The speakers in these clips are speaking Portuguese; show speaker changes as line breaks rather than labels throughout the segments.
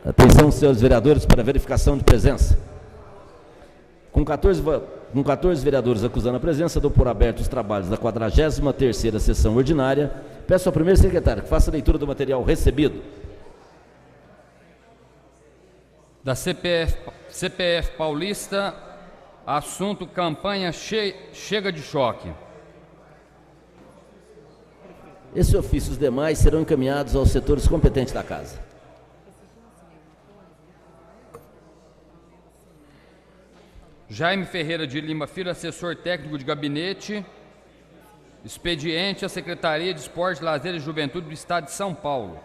Atenção, senhores vereadores, para verificação de presença. Com 14 vereadores acusando a presença, dou por aberto os trabalhos da 43ª sessão ordinária. Peço ao primeiro secretário que faça a leitura do material recebido.
Da CPF Paulista, assunto campanha chega de choque.
Esse ofício e os demais serão encaminhados aos setores competentes da Casa.
Jaime Ferreira de Lima Filho, assessor técnico de gabinete, expediente à Secretaria de Esporte, Lazer e Juventude do Estado de São Paulo.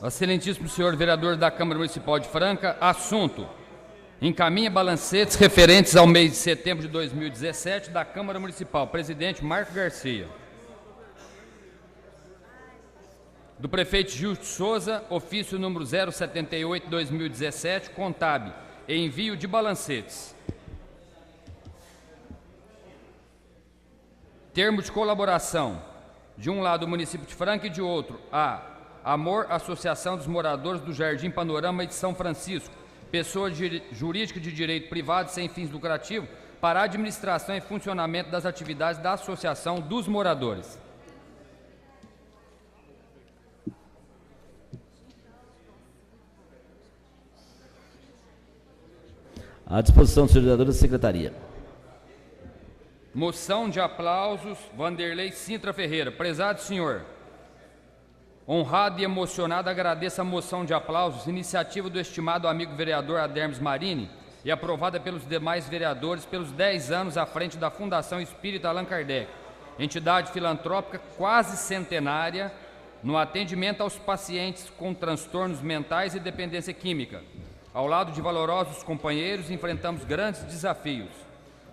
Excelentíssimo senhor vereador da Câmara Municipal de Franca, assunto: encaminha balancetes referentes ao mês de setembro de 2017 da Câmara Municipal. Presidente Marco Garcia. Do prefeito Gil de Souza, ofício número 078/2017, contábil, envio de balancetes. Termo de colaboração, de um lado o município de Franca e de outro a Amor, Associação dos Moradores do Jardim Panorama de São Francisco, pessoa jurídica de direito privado sem fins lucrativos, para a administração e funcionamento das atividades da Associação dos Moradores.
À disposição do senhor vereador da Secretaria.
Moção de aplausos, Vanderlei Sintra Ferreira. Prezado senhor, honrado e emocionado, agradeço a moção de aplausos, iniciativa do estimado amigo vereador Adermes Marini e aprovada pelos demais vereadores pelos 10 anos à frente da Fundação Espírita Allan Kardec, entidade filantrópica quase centenária no atendimento aos pacientes com transtornos mentais e dependência química. Ao lado de valorosos companheiros, enfrentamos grandes desafios.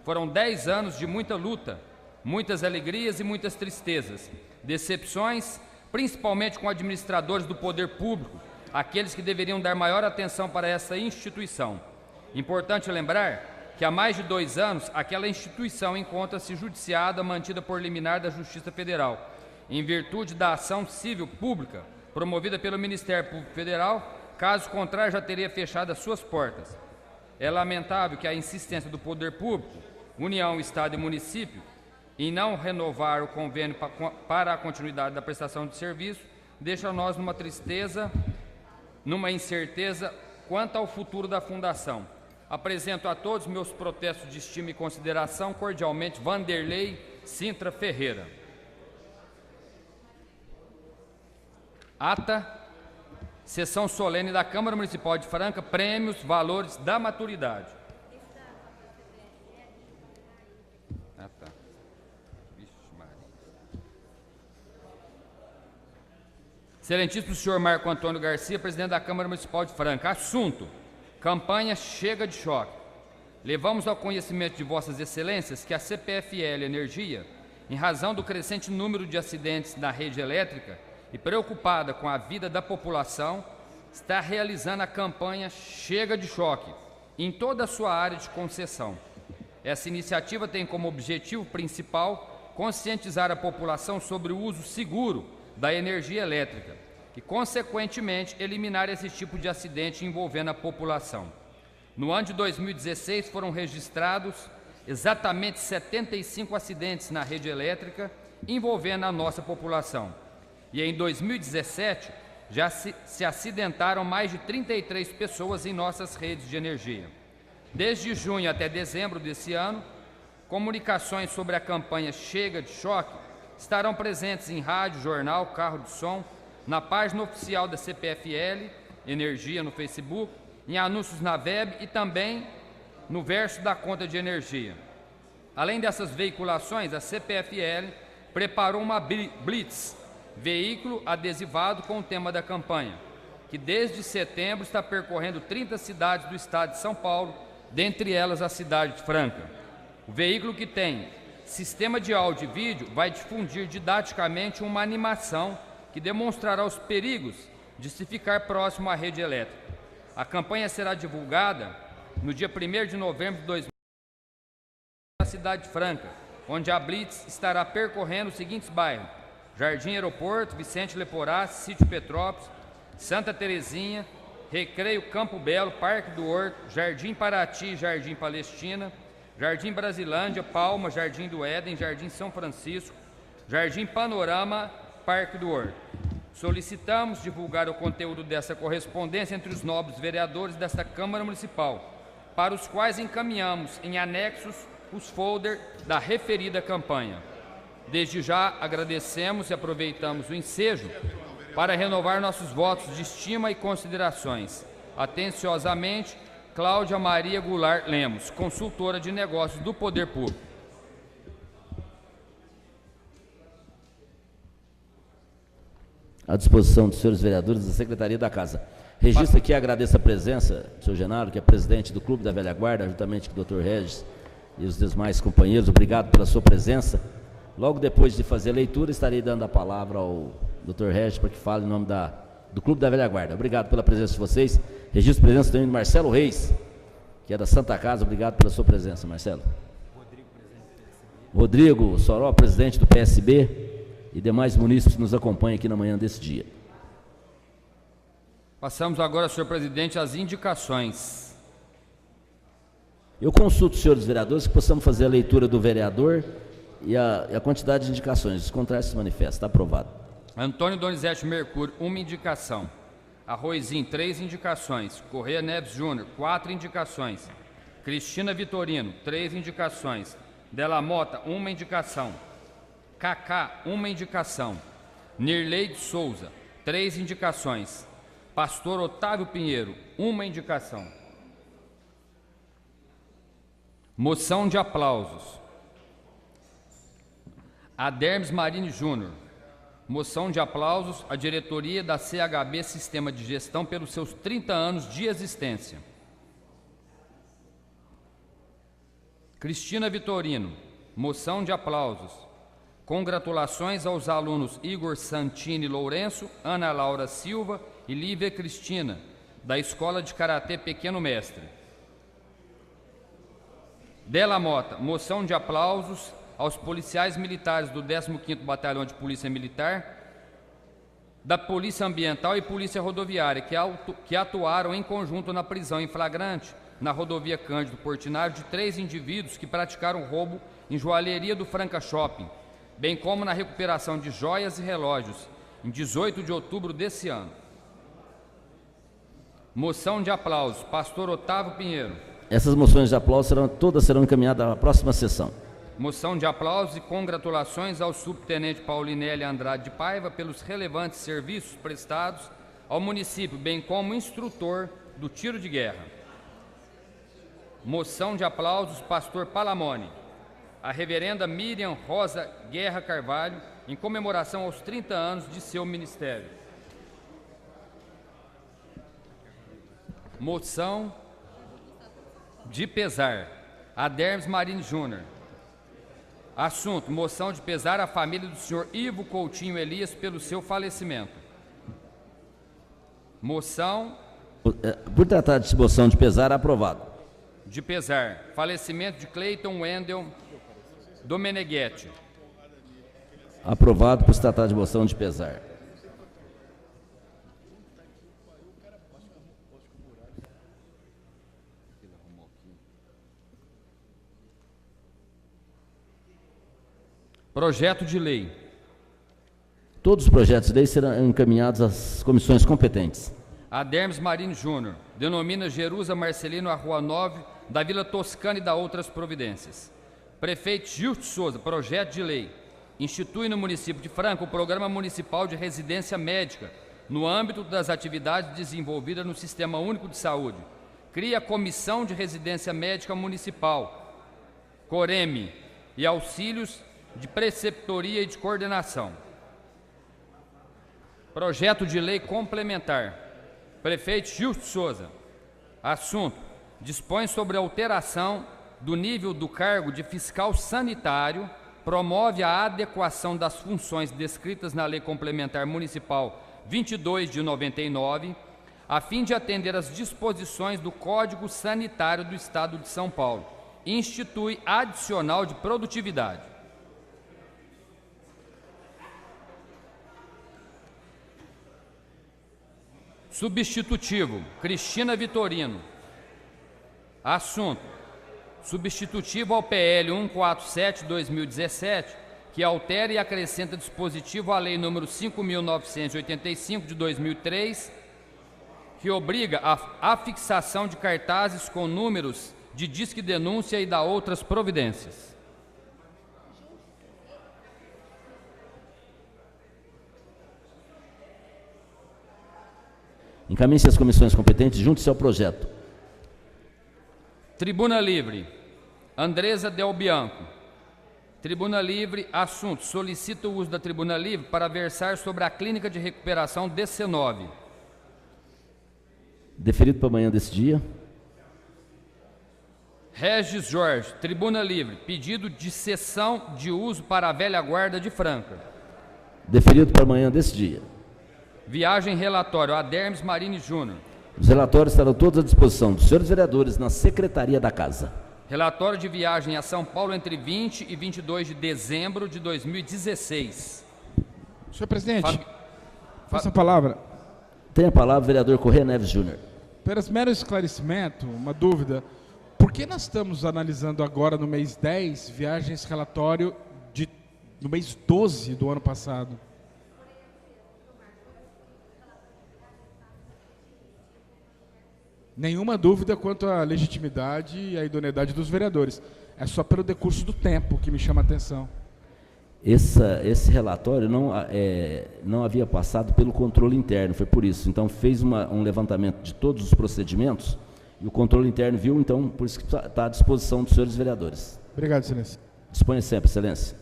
Foram 10 anos de muita luta, muitas alegrias e muitas tristezas, decepções, principalmente com administradores do poder público, aqueles que deveriam dar maior atenção para essa instituição. Importante lembrar que há mais de 2 anos aquela instituição encontra-se judiciada, mantida por liminar da Justiça Federal, em virtude da ação civil pública promovida pelo Ministério Público Federal. Caso contrário, já teria fechado as suas portas. É lamentável que a insistência do poder público, União, Estado e Município, em não renovar o convênio para a continuidade da prestação de serviço, deixa nós numa tristeza, numa incerteza quanto ao futuro da Fundação. Apresento a todos meus protestos de estima e consideração, cordialmente, Vanderlei Sintra Ferreira. Ata, sessão solene da Câmara Municipal de Franca, prêmios, valores da maturidade. Excelentíssimo senhor Marco Antônio Garcia, presidente da Câmara Municipal de Franca. Assunto: campanha chega de choque. Levamos ao conhecimento de vossas excelências que a CPFL Energia, em razão do crescente número de acidentes na rede elétrica e preocupada com a vida da população, está realizando a campanha Chega de Choque em toda a sua área de concessão. Essa iniciativa tem como objetivo principal conscientizar a população sobre o uso seguro da energia elétrica e, consequentemente, eliminar esse tipo de acidente envolvendo a população. No ano de 2016 foram registrados exatamente 75 acidentes na rede elétrica envolvendo a nossa população. E em 2017 já se acidentaram mais de 33 pessoas em nossas redes de energia. Desde junho até dezembro desse ano, comunicações sobre a campanha Chega de Choque estarão presentes em rádio, jornal, carro de som, na página oficial da CPFL Energia no Facebook, em anúncios na web e também no verso da conta de energia. Além dessas veiculações, a CPFL preparou uma Blitz, veículo adesivado com o tema da campanha, que desde setembro está percorrendo 30 cidades do estado de São Paulo, dentre elas a cidade de Franca. O veículo, que tem sistema de áudio e vídeo, vai difundir didaticamente uma animação que demonstrará os perigos de se ficar próximo à rede elétrica. A campanha será divulgada no dia 1º de novembro de 2020 na cidade de Franca, onde a Blitz estará percorrendo os seguintes bairros: Jardim Aeroporto, Vicente Leporá, Sítio Petrópolis, Santa Terezinha, Recreio Campo Belo, Parque do Horto, Jardim Paraty, Jardim Palestina, Jardim Brasilândia, Palma, Jardim do Éden, Jardim São Francisco, Jardim Panorama, Parque do Horto. Solicitamos divulgar o conteúdo dessa correspondência entre os nobres vereadores desta Câmara Municipal, para os quais encaminhamos em anexos os folders da referida campanha. Desde já agradecemos e aproveitamos o ensejo para renovar nossos votos de estima e considerações. Atenciosamente, Cláudia Maria Goulart Lemos, consultora de negócios do Poder Público.
À disposição dos senhores vereadores da Secretaria da Casa. Registro aqui e agradeço a presença do senhor Genaro, que é presidente do Clube da Velha Guarda, juntamente com o Dr. Regis e os demais companheiros. Obrigado pela sua presença. Logo depois de fazer a leitura, estarei dando a palavra ao Dr. Regis para que fale em nome do Clube da Velha Guarda. Obrigado pela presença de vocês. Registro a presença também do Marcelo Reis, que é da Santa Casa. Obrigado pela sua presença, Marcelo. Rodrigo Soró, presidente do PSB, e demais munícipes que nos acompanham aqui na manhã desse dia.
Passamos agora, senhor presidente, às indicações.
Eu consulto os senhores vereadores que possamos fazer a leitura do vereador e a quantidade de indicações. Os contrários se manifestam. Está aprovado.
Antônio Donizete Mercúrio, 1 indicação. Arrozinho, 3 indicações. Correia Neves Júnior, 4 indicações. Cristina Vitorino, 3 indicações. Della Mota, 1 indicação. Cacá, 1 indicação. Nirleide Souza, 3 indicações. Pastor Otávio Pinheiro, 1 indicação. Moção de aplausos. Adermes Marini Júnior. Moção de aplausos à diretoria da CHB Sistema de Gestão pelos seus 30 anos de existência. Cristina Vitorino. Moção de aplausos. Congratulações aos alunos Igor Santini Lourenço, Ana Laura Silva e Lívia Cristina, da Escola de Karatê Pequeno Mestre. Della Mota, moção de aplausos aos policiais militares do 15º Batalhão de Polícia Militar, da Polícia Ambiental e Polícia Rodoviária, que atuaram em conjunto na prisão em flagrante na rodovia Cândido Portinari de 3 indivíduos que praticaram roubo em joalheria do Franca Shopping, bem como na recuperação de joias e relógios, em 18 de outubro desse ano. Moção de aplausos, pastor Otávio Pinheiro.
Essas moções de aplauso todas serão encaminhadas à próxima sessão.
Moção de aplausos e congratulações ao subtenente Paulinelli Andrade de Paiva pelos relevantes serviços prestados ao município, bem como instrutor do tiro de guerra. Moção de aplausos, pastor Palamone. A reverenda Miriam Rosa Guerra Carvalho, em comemoração aos 30 anos de seu ministério. Moção de pesar. Adermes Marini Júnior. Assunto: moção de pesar à família do senhor Ivo Coutinho Elias pelo seu falecimento. Moção.
Por tratar de moção de pesar, aprovado.
De pesar. Falecimento de Cleiton Wendel Domeneghetti.
Aprovado por se tratar de moção de pesar.
Projeto de lei.
Todos os projetos de lei serão encaminhados às comissões competentes.
Adermes Marini Júnior. Denomina Jerusa Marcelino a Rua 9 da Vila Toscana e da outras providências. Prefeito Gilto Souza. Projeto de lei. Institui no município de Franca o Programa Municipal de Residência Médica no âmbito das atividades desenvolvidas no Sistema Único de Saúde. Cria a Comissão de Residência Médica Municipal, COREME, e auxílios de preceptoria e de coordenação. Projeto de lei complementar. Prefeito Gilto Souza. Assunto: dispõe sobre a alteração do nível do cargo de fiscal sanitário, promove a adequação das funções descritas na Lei Complementar Municipal 22 de 99, a fim de atender às disposições do Código Sanitário do Estado de São Paulo. Institui adicional de produtividade. Substitutivo, Cristina Vitorino. Assunto: substitutivo ao PL 147/2017, que altera e acrescenta dispositivo à Lei nº 5.985 de 2003, que obriga a afixação de cartazes com números de disque denúncia e da outras providências.
Encaminhe-se às comissões competentes, junte-se ao projeto.
Tribuna Livre, Andresa Del Bianco. Tribuna Livre, assunto: solicita o uso da Tribuna Livre para versar sobre a Clínica de Recuperação DC9.
Deferido para amanhã desse dia.
Regis Jorge, Tribuna Livre, pedido de cessão de uso para a velha guarda de Franca.
Deferido para amanhã desse dia.
Viagem relatório, Adermes Marini Júnior.
Os relatórios estarão todos à disposição dos senhores vereadores na Secretaria da Casa.
Relatório de viagem a São Paulo entre 20 e 22 de dezembro de 2016.
Senhor presidente, faça a palavra.
Tem a palavra o vereador Corrêa Neves Júnior.
Para mero esclarecimento, uma dúvida. Por que nós estamos analisando agora, no mês 10, viagens relatório no mês 12 do ano passado? Nenhuma dúvida quanto à legitimidade e à idoneidade dos vereadores. É só pelo decurso do tempo que me chama a atenção.
Esse relatório não havia passado pelo controle interno, foi por isso. Então, fez um levantamento de todos os procedimentos e o controle interno viu, então, por isso que está à disposição dos senhores vereadores.
Obrigado, excelência.
Disponha sempre, excelência.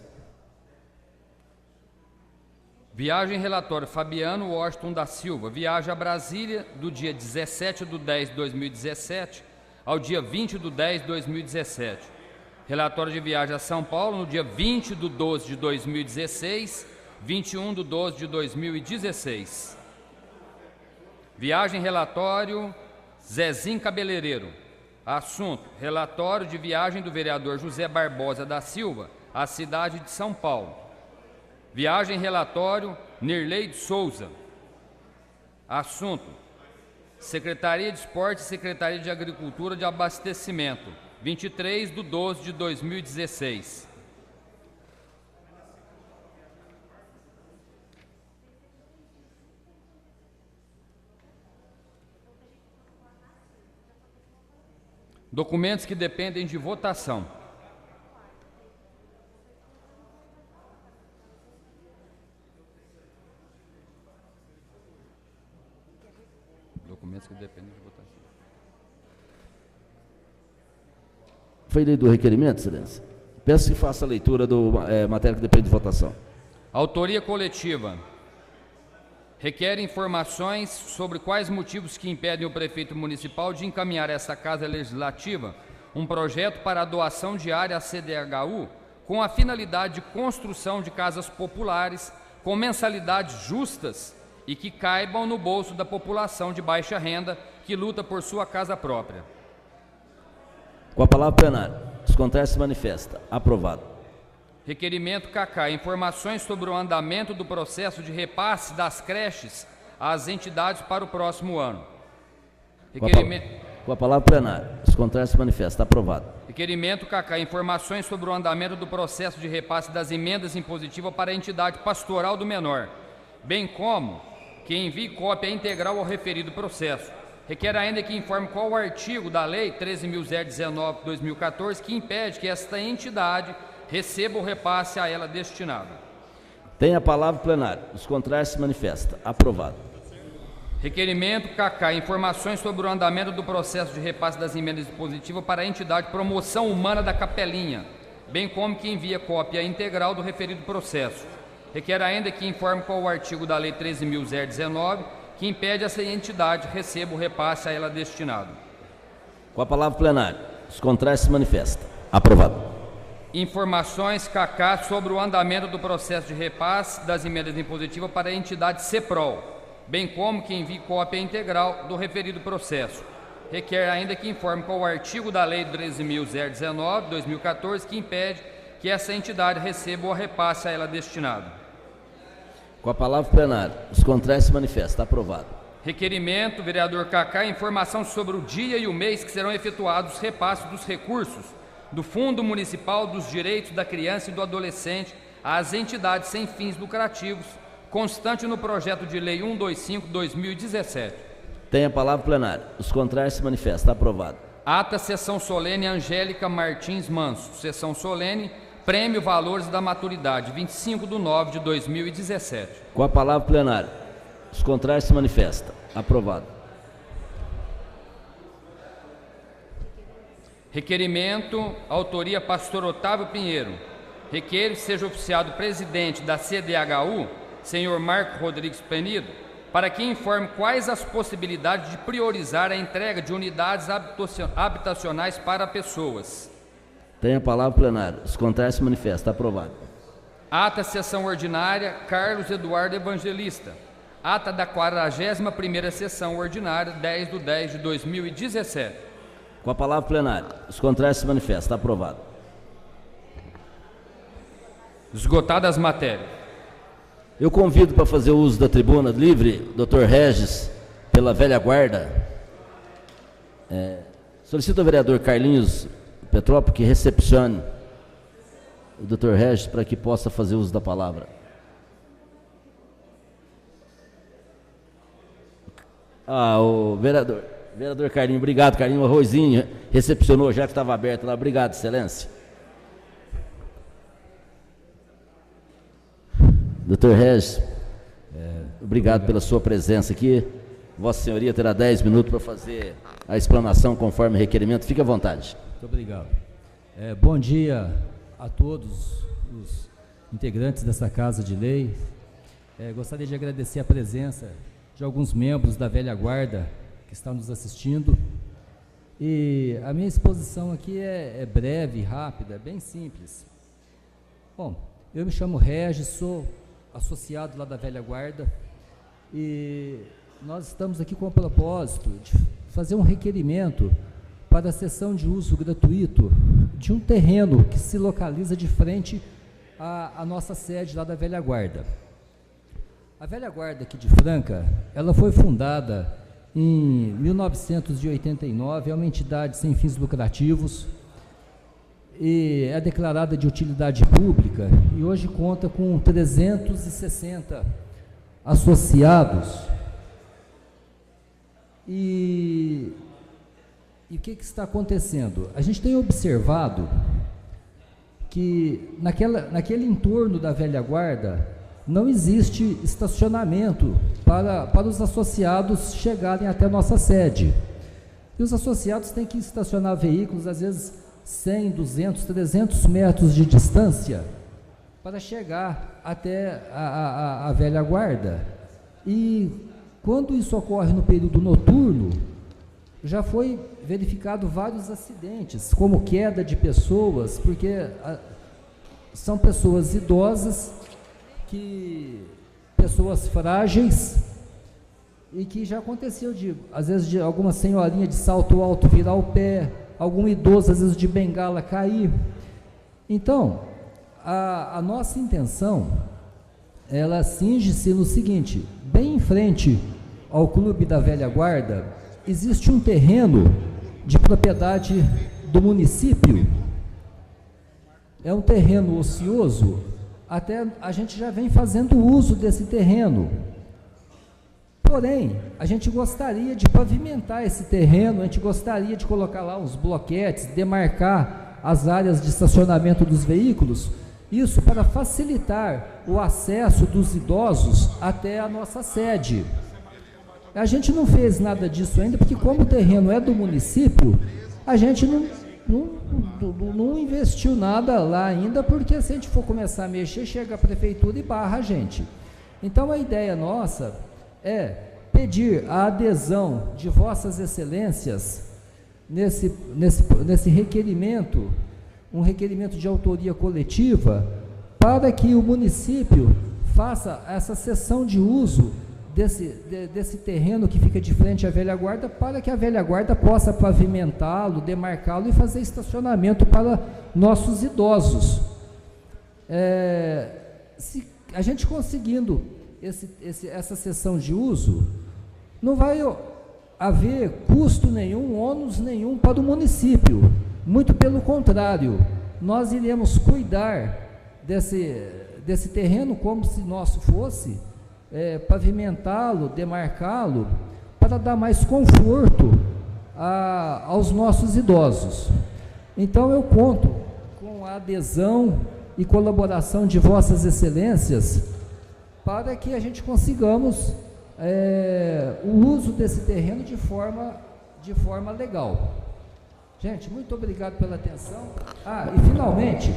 Viagem relatório, Fabiano Washington da Silva. Viagem a Brasília do dia 17/10/2017 ao dia 20/10/2017. Relatório de viagem a São Paulo no dia 20/12/2016, 21/12/2016. Viagem relatório, Zezinho Cabeleireiro. Assunto: relatório de viagem do vereador José Barbosa da Silva à cidade de São Paulo. Viagem relatório, Nirlei de Souza. Assunto: Secretaria de Esporte e Secretaria de Agricultura de Abastecimento, 23/12/2016. Documentos que dependem de votação. Documentos que dependem de votação.
Foi lido o requerimento, excelência? Peço que faça a leitura do matéria que depende de votação.
Autoria coletiva. Requer informações sobre quais motivos que impedem o prefeito municipal de encaminhar a esta Casa Legislativa um projeto para a doação de área à CDHU com a finalidade de construção de casas populares com mensalidades justas e que caibam no bolso da população de baixa renda que luta por sua casa própria.
Com a palavra plenário. Os contrários se manifesta. Aprovado.
Requerimento KK. Informações sobre o andamento do processo de repasse das creches às entidades para o próximo ano.
Com a palavra plenário. Os contrários se manifesta. Aprovado.
Requerimento KK. Informações sobre o andamento do processo de repasse das emendas impositivas para a entidade pastoral do menor, bem como que envie cópia integral ao referido processo. Requer ainda que informe qual o artigo da Lei 13.019/2014 que impede que esta entidade receba o repasse a ela destinado.
Tem a palavra plenário. Os contrários se manifesta. Aprovado.
Requerimento KK. Informações sobre o andamento do processo de repasse das emendas impositivas para a entidade Promoção Humana da Capelinha, bem como que envia cópia integral do referido processo. Requer ainda que informe qual o artigo da Lei 13.019 que impede essa entidade receba o repasse a ela destinado.
Com a palavra plenário. Os contrários se manifesta. Aprovado.
Informações KK sobre o andamento do processo de repasse das emendas impositivas para a entidade CEPROL, bem como que envie cópia integral do referido processo. Requer ainda que informe qual o artigo da Lei 13.019, 2014, que impede que essa entidade receba ou repasse a ela destinado.
Com a palavra o plenário. Os contrários se manifestam. Está aprovado.
Requerimento, vereador Cacá, informação sobre o dia e o mês que serão efetuados os repasses dos recursos do Fundo Municipal dos Direitos da Criança e do Adolescente às entidades sem fins lucrativos, constante no projeto de lei 125/2017.
Tem a palavra o plenário. Os contrários se manifestam. Está aprovado.
Ata sessão solene Angélica Martins Manso. Sessão solene, Prêmio Valores da Maturidade, 25/9/2017.
Com a palavra o plenário. Os contrários se manifestam. Aprovado.
Requerimento, autoria pastor Otávio Pinheiro. Requer que seja oficiado o presidente da CDHU, senhor Marco Rodrigues Penido, para que informe quais as possibilidades de priorizar a entrega de unidades habitacionais para pessoas.
Tem a palavra o plenário. Os contrários se manifestam. Está aprovado.
Ata sessão ordinária Carlos Eduardo Evangelista. Ata da 41ª sessão ordinária 10/10/2017.
Com a palavra o plenário. Os contrários se manifestam. Está aprovado.
Esgotadas as matérias.
Eu convido para fazer uso da tribuna livre, Dr. Regis, pela velha guarda. Solicito ao vereador Carlinhos Petrópolis que recepcione o Dr. Regis para que possa fazer uso da palavra. O vereador Carlinhos, obrigado, Carlinhos. O arrozinho recepcionou já que estava aberto lá. Obrigado, excelência. Dr. Regis, obrigado pela sua presença aqui. Vossa Senhoria terá 10 minutos para fazer a explanação conforme requerimento. Fique à vontade.
Muito obrigado. Bom dia a todos os integrantes dessa Casa de Lei. Gostaria de agradecer a presença de alguns membros da velha guarda que estão nos assistindo. E a minha exposição aqui é breve, rápida, bem simples. Bom, eu me chamo Regis, sou associado lá da velha guarda e nós estamos aqui com o propósito de fazer um requerimento para a cessão de uso gratuito de um terreno que se localiza de frente à nossa sede lá da velha guarda. A velha guarda aqui de Franca, ela foi fundada em 1989, é uma entidade sem fins lucrativos e é declarada de utilidade pública e hoje conta com 360 associados. E o que está acontecendo? A gente tem observado que naquele entorno da velha guarda não existe estacionamento para os associados chegarem até a nossa sede. E os associados têm que estacionar veículos, às vezes 100, 200, 300 metros de distância para chegar até a velha guarda. E quando isso ocorre no período noturno, já foi verificado vários acidentes, como queda de pessoas, porque são pessoas idosas, pessoas frágeis, e que já aconteceu às vezes de alguma senhorinha de salto alto virar o pé, algum idoso às vezes de bengala cair. Então, a nossa intenção, ela cinge-se no seguinte: bem em frente ao Clube da Velha Guarda, existe um terreno de propriedade do município, é um terreno ocioso, até a gente já vem fazendo uso desse terreno, porém, a gente gostaria de pavimentar esse terreno, a gente gostaria de colocar lá uns bloquetes, demarcar as áreas de estacionamento dos veículos, isso para facilitar o acesso dos idosos até a nossa sede. A gente não fez nada disso ainda, porque como o terreno é do município, a gente não investiu nada lá ainda, porque se a gente for começar a mexer, chega a prefeitura e barra a gente. Então a ideia nossa é pedir a adesão de vossas excelências nesse requerimento, um requerimento de autoria coletiva, para que o município faça essa cessão de uso desse terreno que fica de frente à velha guarda, para que a velha guarda possa pavimentá-lo, demarcá-lo e fazer estacionamento para nossos idosos. Se a gente conseguindo essa cessão de uso, não vai haver custo nenhum, ônus nenhum para o município, muito pelo contrário, nós iremos cuidar desse terreno como se nosso fosse, pavimentá-lo, demarcá-lo, para dar mais conforto aos nossos idosos. Então eu conto com a adesão e colaboração de vossas excelências para que a gente consigamos o uso desse terreno de forma legal. Gente, muito obrigado pela atenção. E finalmente,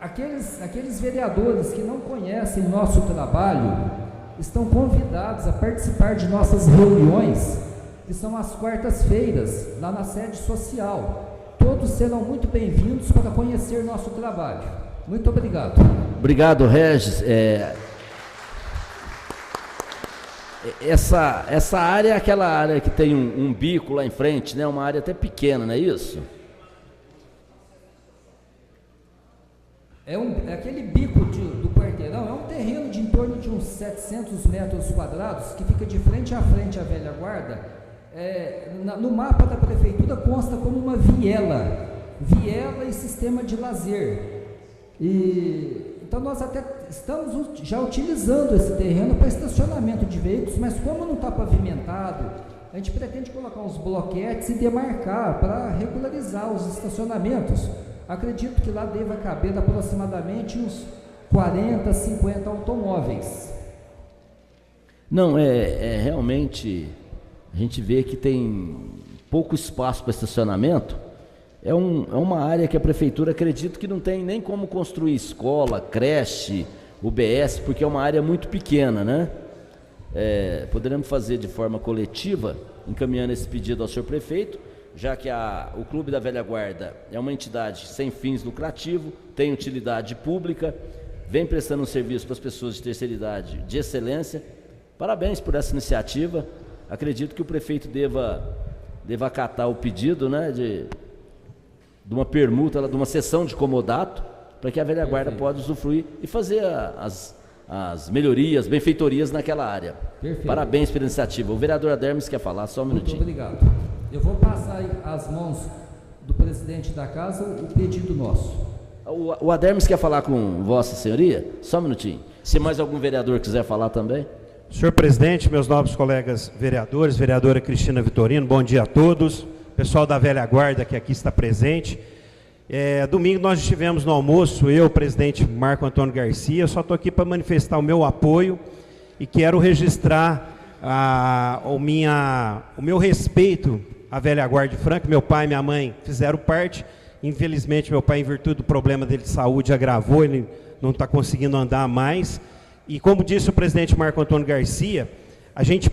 aqueles vereadores que não conhecem nosso trabalho estão convidados a participar de nossas reuniões, que são às quartas-feiras, lá na sede social. Todos serão muito bem-vindos para conhecer nosso trabalho. Muito obrigado.
Obrigado, Regis. Essa área é aquela área que tem um bico lá em frente, né? Uma área até pequena, não é isso?
É aquele bico do quarteirão, é um terreno de em torno de uns 700 metros quadrados, que fica de frente à velha guarda. No mapa da prefeitura consta como uma viela e sistema de lazer. Então nós até estamos já utilizando esse terreno para estacionamento de veículos, mas como não está pavimentado, a gente pretende colocar uns bloquetes e demarcar para regularizar os estacionamentos. Acredito que lá deva caber aproximadamente uns 40, 50 automóveis.
Não, realmente, a gente vê que tem pouco espaço para estacionamento. É uma área que a prefeitura acredita que não tem nem como construir escola, creche, UBS, porque é uma área muito pequena, né? Poderemos fazer de forma coletiva, encaminhando esse pedido ao senhor prefeito, já que o Clube da Velha Guarda é uma entidade sem fins lucrativos, tem utilidade pública, vem prestando um serviço para as pessoas de terceira idade de excelência. Parabéns por essa iniciativa. Acredito que o prefeito deva acatar o pedido, né, de uma permuta, de uma cessão de comodato, para que a velha guarda possa usufruir e fazer as melhorias, benfeitorias naquela área.
Perfeito. Parabéns
pela iniciativa. O vereador Adermes quer falar, só um minutinho.
Muito obrigado. Eu vou passar às mãos do presidente da casa o pedido nosso.
O Adermes quer falar com vossa senhoria? Só um minutinho. Se mais algum vereador quiser falar também.
Senhor presidente, meus nobres colegas vereadores, vereadora Cristina Vitorino, bom dia a todos. Pessoal da velha guarda que aqui está presente. Domingo nós estivemos no almoço, eu, o presidente Marco Antônio Garcia. Eu só estou aqui para manifestar o meu apoio e quero registrar o meu respeito à velha guarda de Franca. Meu pai e minha mãe fizeram parte. Infelizmente meu pai, em virtude do problema dele de saúde, agravou, ele não está conseguindo andar mais. E como disse o presidente Marco Antônio Garcia, a gente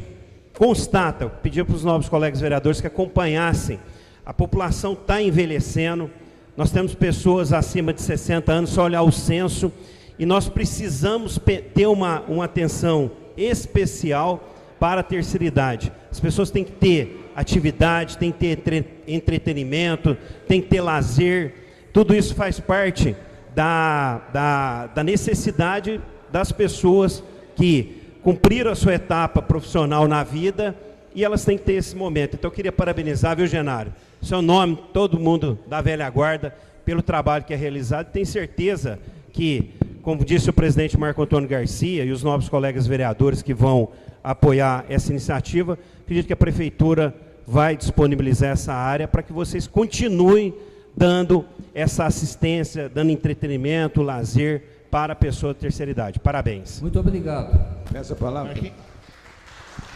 constata, pedir para os novos colegas vereadores que acompanhassem, a população está envelhecendo, nós temos pessoas acima de 60 anos, só olhar o censo, e nós precisamos ter uma atenção especial para a terceira idade. As pessoas têm que ter atividade, têm que ter entretenimento, têm que ter lazer, tudo isso faz parte da necessidade das pessoas que cumpriram a sua etapa profissional na vida e elas têm que ter esse momento. Então eu queria parabenizar, viu, Genário? Seu nome, todo mundo da velha guarda, pelo trabalho que é realizado. Tenho certeza que, como disse o presidente Marco Antônio Garcia e os novos colegas vereadores que vão apoiar essa iniciativa, acredito que a prefeitura vai disponibilizar essa área para que vocês continuem dando essa assistência, dando entretenimento, lazer para a pessoa de terceira idade. Parabéns.
Muito obrigado.
Essa palavra aqui.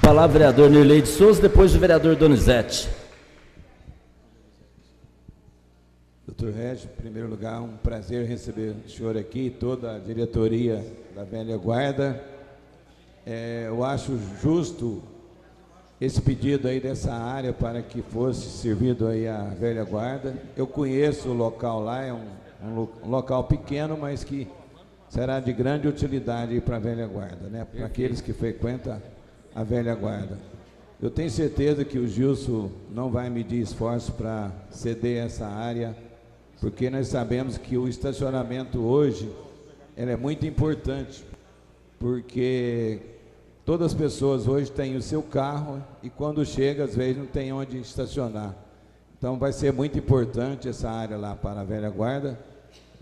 Palavra vereador Nirlei de Souza, depois o vereador Donizete.
Doutor Regis, em primeiro lugar, um prazer receber o senhor aqui e toda a diretoria da velha guarda. Eu acho justo esse pedido aí dessa área para que fosse servido aí a velha guarda. Eu conheço o local lá, é um local pequeno, mas que será de grande utilidade para a velha guarda, né? Para aqueles que frequentam a velha guarda. Eu tenho certeza que o Gilson não vai medir esforço para ceder essa área, porque nós sabemos que o estacionamento hoje ele é muito importante, porque todas as pessoas hoje têm o seu carro e quando chega, às vezes, não tem onde estacionar. Então vai ser muito importante essa área lá para a velha guarda.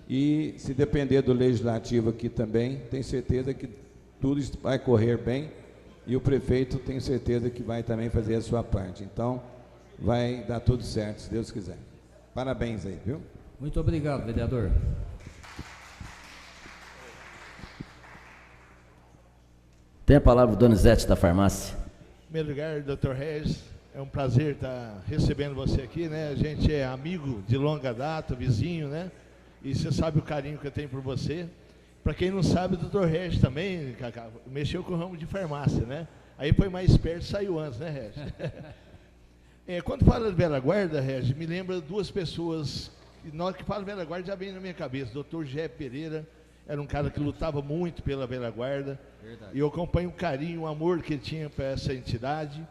E se depender do legislativo aqui também, tenho certeza que tudo vai correr bem e o prefeito tenho certeza que vai também fazer a sua parte. Então vai dar tudo certo, se Deus quiser. Parabéns aí, viu?
Muito obrigado, vereador.
Tem a palavra o Donizete da farmácia.
Em primeiro lugar, Dr. Regis, é um prazer estar recebendo você aqui, né? A gente é amigo de longa data, vizinho, né? E você sabe o carinho que eu tenho por você. Para quem não sabe, o Dr. Regis também, Cacá, mexeu com o ramo de farmácia, né? Aí foi mais esperto e saiu antes, né, Regis? Quando fala de velha guarda, Regis, me lembra duas pessoas, que na hora que fala velha guarda já vem na minha cabeça. O Dr. Gé Pereira era um cara que lutava muito pela velha guarda. Verdade. E eu acompanho o carinho, o amor que ele tinha para essa entidade.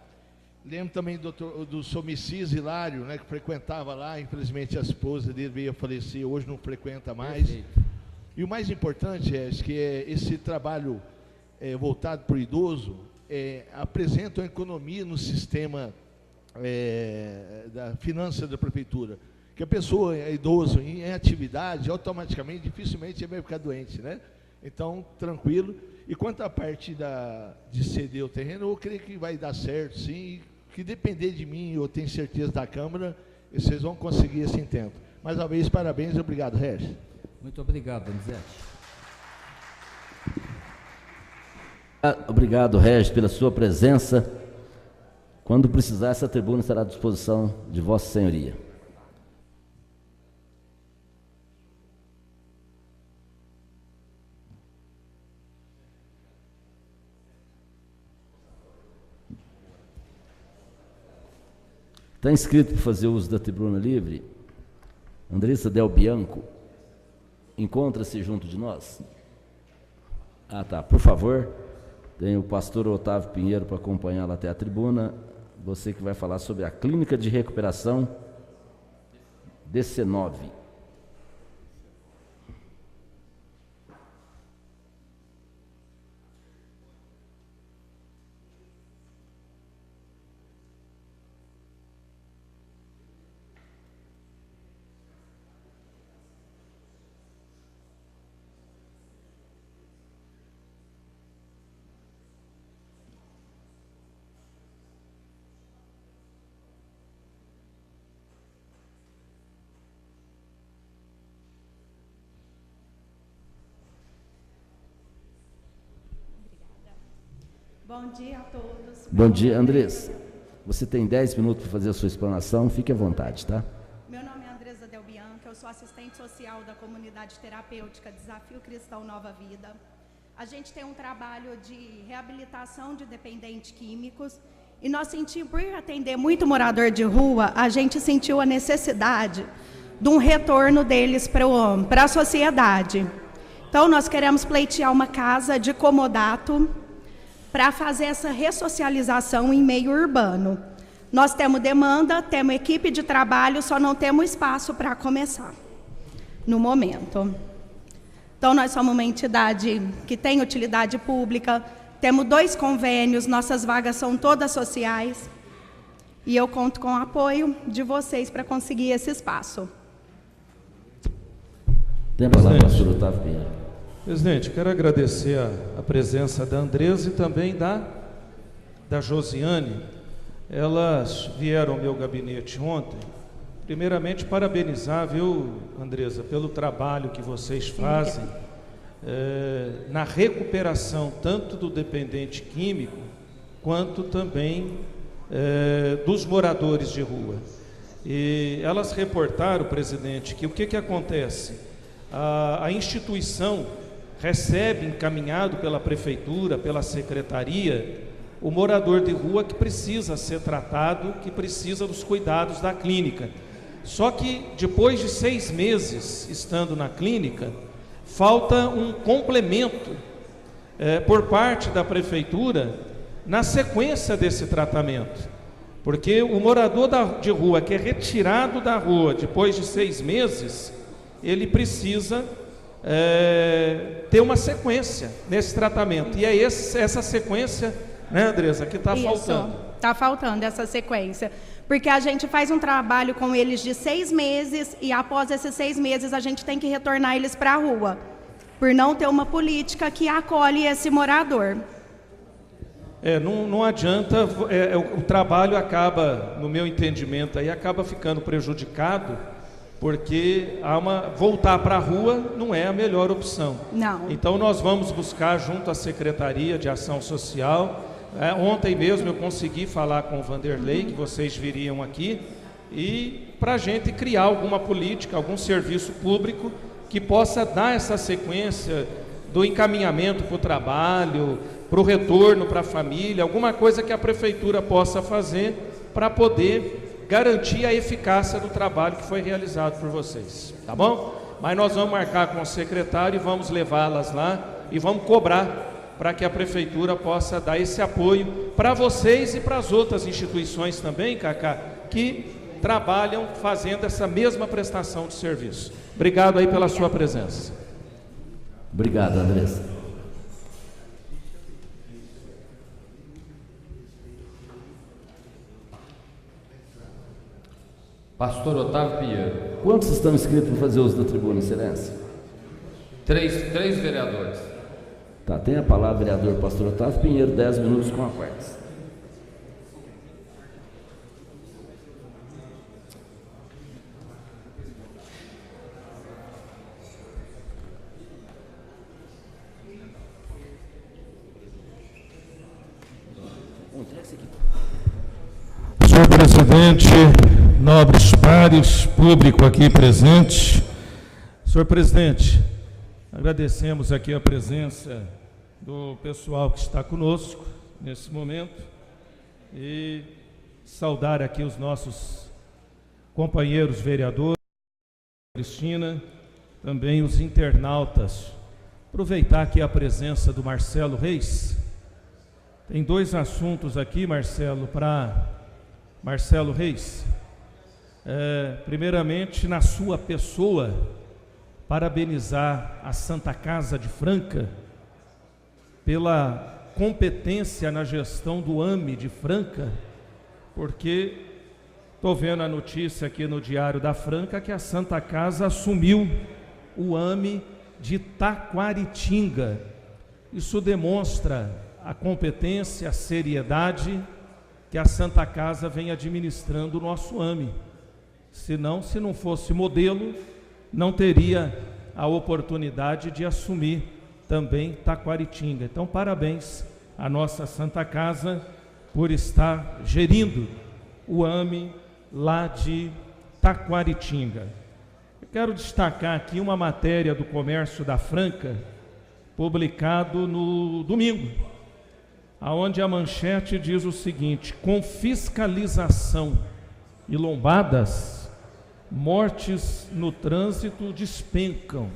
Lembro também do Somicis Hilário, né, que frequentava lá. Infelizmente a esposa dele veio a falecer, hoje não frequenta mais. Perfeito. E o mais importante é que esse trabalho voltado para o idoso apresenta uma economia no sistema da finança da prefeitura. Que a pessoa é idoso em atividade, automaticamente, dificilmente ele vai ficar doente, né? Então, tranquilo. E quanto à parte de ceder o terreno, eu creio que vai dar certo, sim. Que depender de mim, eu tenho certeza da Câmara, vocês vão conseguir esse intento. Mais uma vez, parabéns e obrigado, Regis.
Muito obrigado, Donizete.
Obrigado, Regis, pela sua presença. Quando precisar, essa tribuna estará à disposição de Vossa Senhoria. Está inscrito para fazer uso da tribuna livre? Andressa Del Bianco, encontra-se junto de nós? Ah, tá, por favor, tem o pastor Otávio Pinheiro para acompanhá-la até a tribuna, você que vai falar sobre a Clínica de Recuperação DC9.
Bom dia a todos.
Bom dia, Andressa. Você tem 10 minutos para fazer a sua explanação, fique à vontade, tá?
Meu nome é Andressa Del Bianco, eu sou assistente social da comunidade terapêutica Desafio Cristão Nova Vida. A gente tem um trabalho de reabilitação de dependentes químicos e nós sentimos, por atender muito morador de rua, a gente sentiu a necessidade de um retorno deles para a sociedade. Então, nós queremos pleitear uma casa de comodato para fazer essa ressocialização em meio urbano. Nós temos demanda, temos equipe de trabalho, só não temos espaço para começar, no momento. Então, nós somos uma entidade que tem utilidade pública, temos 2 convênios, nossas vagas são todas sociais, e eu conto com o apoio de vocês para conseguir esse espaço.
Tem a palavra, pastor Otávio Pinheiro.
Presidente, quero agradecer a presença da Andressa e também da Josiane. Elas vieram ao meu gabinete ontem. Primeiramente, parabenizar, viu, Andressa, pelo trabalho que vocês fazem na recuperação tanto do dependente químico quanto também dos moradores de rua. E elas reportaram, presidente, que o que acontece? A instituição recebe, encaminhado pela prefeitura, pela secretaria, o morador de rua que precisa ser tratado, que precisa dos cuidados da clínica. Só que depois de 6 meses estando na clínica,
falta um complemento por parte da prefeitura na sequência desse tratamento, porque o morador de rua que é retirado da rua depois de 6 meses, ele precisa ter uma sequência nesse tratamento, e é essa sequência, né, Andressa, que está faltando.
Está faltando essa sequência, porque a gente faz um trabalho com eles de 6 meses, e após esses 6 meses a gente tem que retornar eles para a rua, por não ter uma política que acolhe esse morador.
Não adianta, o trabalho acaba, no meu entendimento, aí acaba ficando prejudicado, porque voltar para a rua não é a melhor opção.
Não.
Então nós vamos buscar junto à Secretaria de Ação Social. Ontem mesmo eu consegui falar com o Vanderlei, que vocês viriam aqui, e para a gente criar alguma política, algum serviço público que possa dar essa sequência do encaminhamento para o trabalho, para o retorno para a família, alguma coisa que a prefeitura possa fazer para poder garantir a eficácia do trabalho que foi realizado por vocês, tá bom? Mas nós vamos marcar com o secretário e vamos levá-las lá e vamos cobrar para que a prefeitura possa dar esse apoio para vocês e para as outras instituições também, Cacá, que trabalham fazendo essa mesma prestação de serviço. Obrigado aí pela sua presença.
Obrigado, Andressa.
Pastor Otávio Pinheiro.
Quantos estão inscritos para fazer uso da tribuna, Excelência?
3 vereadores.
Tá, tem a palavra, vereador Pastor Otávio Pinheiro, 10 minutos com a quarta.
Senhor presidente, nobres pares, público aqui presente.
Senhor presidente, agradecemos aqui a presença do pessoal que está conosco nesse momento e saudar aqui os nossos companheiros vereadores, Cristina, também os internautas. Aproveitar aqui a presença do Marcelo Reis. Tem 2 assuntos aqui, Marcelo, para Marcelo Reis. Primeiramente, na sua pessoa, parabenizar a Santa Casa de Franca pela competência na gestão do AME de Franca, porque estou vendo a notícia aqui no Diário da Franca que a Santa Casa assumiu o AME de Taquaritinga. Isso demonstra a competência, a seriedade que a Santa Casa vem administrando o nosso AME. Senão, se não fosse modelo, não teria a oportunidade de assumir também Taquaritinga. Então, parabéns à nossa Santa Casa por estar gerindo o AME lá de Taquaritinga. Eu quero destacar aqui uma matéria do Comércio da Franca, publicado no domingo, aonde a manchete diz o seguinte: com fiscalização e lombadas, mortes no trânsito despencam.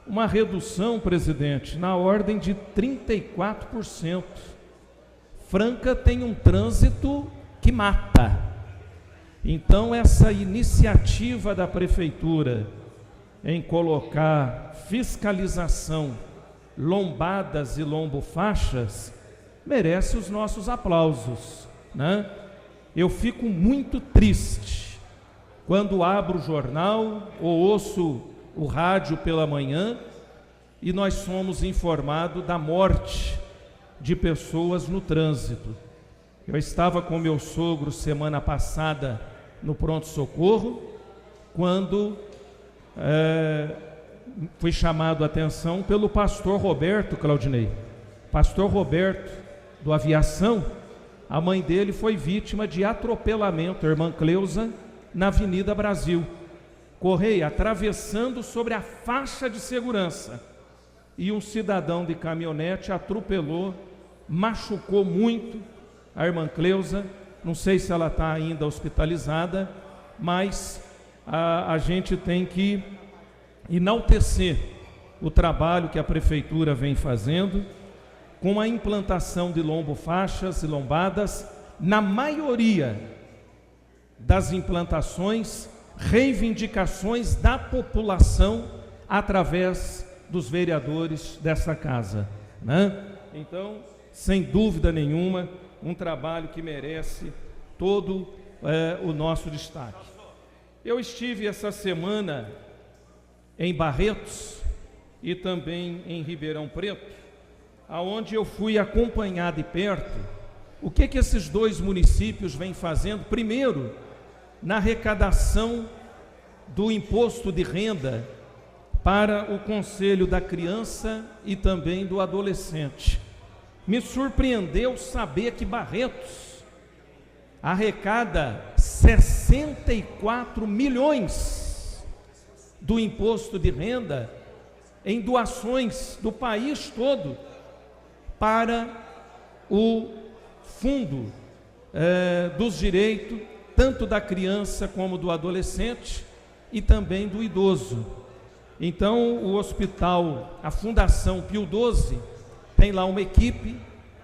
Uma redução, presidente, na ordem de 34%. Franca tem um trânsito que mata. Então, essa iniciativa da prefeitura em colocar fiscalização, lombadas e lombofaixas, merece os nossos aplausos, né? Eu fico muito triste quando abro o jornal ou ouço o rádio pela manhã e nós somos informados da morte de pessoas no trânsito. Eu estava com meu sogro semana passada no pronto-socorro, quando fui chamado a atenção pelo pastor Roberto, Claudinei. Pastor Roberto, do Aviação, a mãe dele foi vítima de atropelamento, a irmã Cleusa, na Avenida Brasil. Correia atravessando sobre a faixa de segurança e um cidadão de caminhonete atropelou, machucou muito a irmã Cleusa. Não sei se ela está ainda hospitalizada, mas a gente tem que enaltecer o trabalho que a Prefeitura vem fazendo com a implantação de lombofaixas e lombadas, na maioria das implantações, reivindicações da população através dos vereadores dessa casa, né? Então, sem dúvida nenhuma, um trabalho que merece todo o nosso destaque. Eu estive essa semana em Barretos e também em Ribeirão Preto, aonde eu fui acompanhar de perto o que esses dois municípios vêm fazendo, primeiro, na arrecadação do imposto de renda para o Conselho da Criança e também do Adolescente. Me surpreendeu saber que Barretos arrecada 64 milhões do imposto de renda em doações do país todo para o fundo dos direitos, tanto da criança como do adolescente e também do idoso. Então, o hospital, a Fundação Pio XII, tem lá uma equipe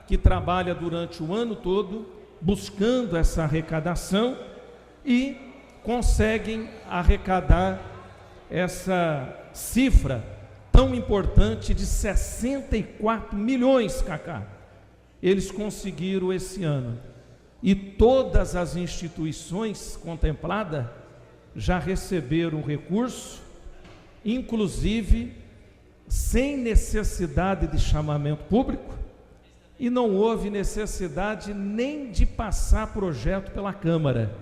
que trabalha durante o ano todo buscando essa arrecadação e conseguem arrecadar essa cifra tão importante de 64 milhões, Cacá. Eles conseguiram esse ano. E todas as instituições contempladas já receberam recurso, inclusive sem necessidade de chamamento público, e não houve necessidade nem de passar projeto pela Câmara,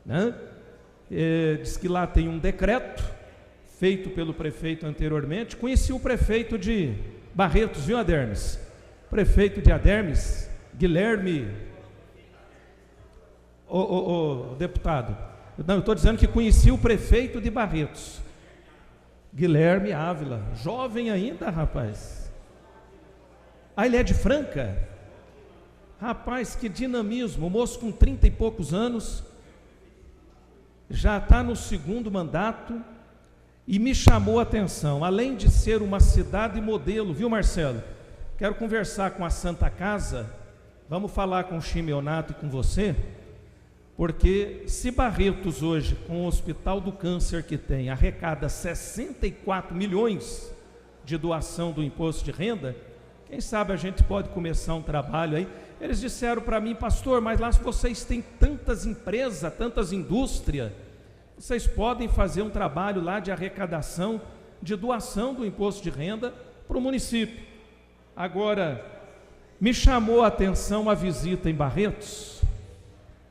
né? Diz que lá tem um decreto feito pelo prefeito anteriormente. Conheci o prefeito de Barretos, viu, Adermes? Prefeito de Adermes, Guilherme, deputado. Não, eu estou dizendo que conheci o prefeito de Barretos, Guilherme Ávila, jovem ainda, rapaz. Ah, ele é de Franca? Rapaz, que dinamismo, moço com 30 e poucos anos, já está no segundo mandato, e me chamou a atenção, além de ser uma cidade modelo, viu, Marcelo? Quero conversar com a Santa Casa, vamos falar com o Chimeonato e com você, porque se Barretos hoje, com o Hospital do Câncer que tem, arrecada 64 milhões de doação do imposto de renda, quem sabe a gente pode começar um trabalho aí. Eles disseram para mim, pastor, mas lá vocês têm tantas empresas, tantas indústrias, vocês podem fazer um trabalho lá de arrecadação, de doação do imposto de renda para o município. Agora, me chamou a atenção a visita em Barretos.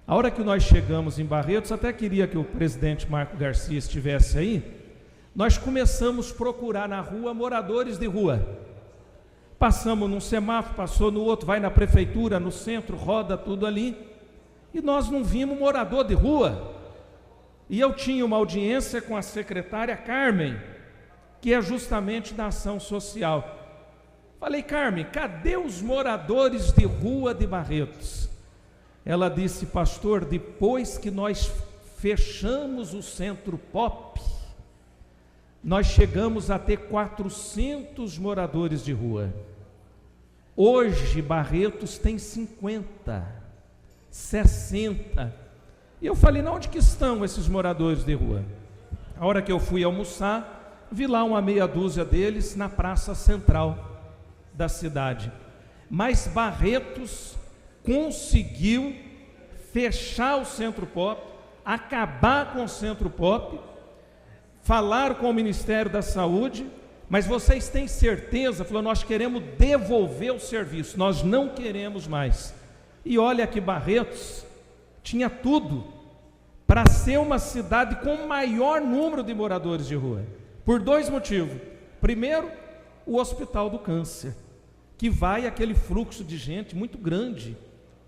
A hora que nós chegamos em Barretos, até queria que o presidente Marco Garcia estivesse aí, nós começamos a procurar na rua moradores de rua. Passamos num semáforo, passou no outro, vai na prefeitura, no centro, roda tudo ali, e nós não vimos morador de rua. E eu tinha uma audiência com a secretária Carmen, que é justamente da ação social. Falei, Carmen, cadê os moradores de rua de Barretos? Ela disse, pastor, depois que nós fechamos o Centro Pop, nós chegamos a ter 400 moradores de rua. Hoje, Barretos tem 50, 60. E eu falei, onde que estão esses moradores de rua? A hora que eu fui almoçar, vi lá uma meia dúzia deles na praça central da cidade. Mas Barretos conseguiu fechar o Centro Pop, acabar com o Centro Pop, falaram com o Ministério da Saúde, mas vocês têm certeza? Falou, nós queremos devolver o serviço, nós não queremos mais. E olha que Barretos tinha tudo para ser uma cidade com o maior número de moradores de rua, por dois motivos. Primeiro, o Hospital do Câncer, que vai aquele fluxo de gente muito grande,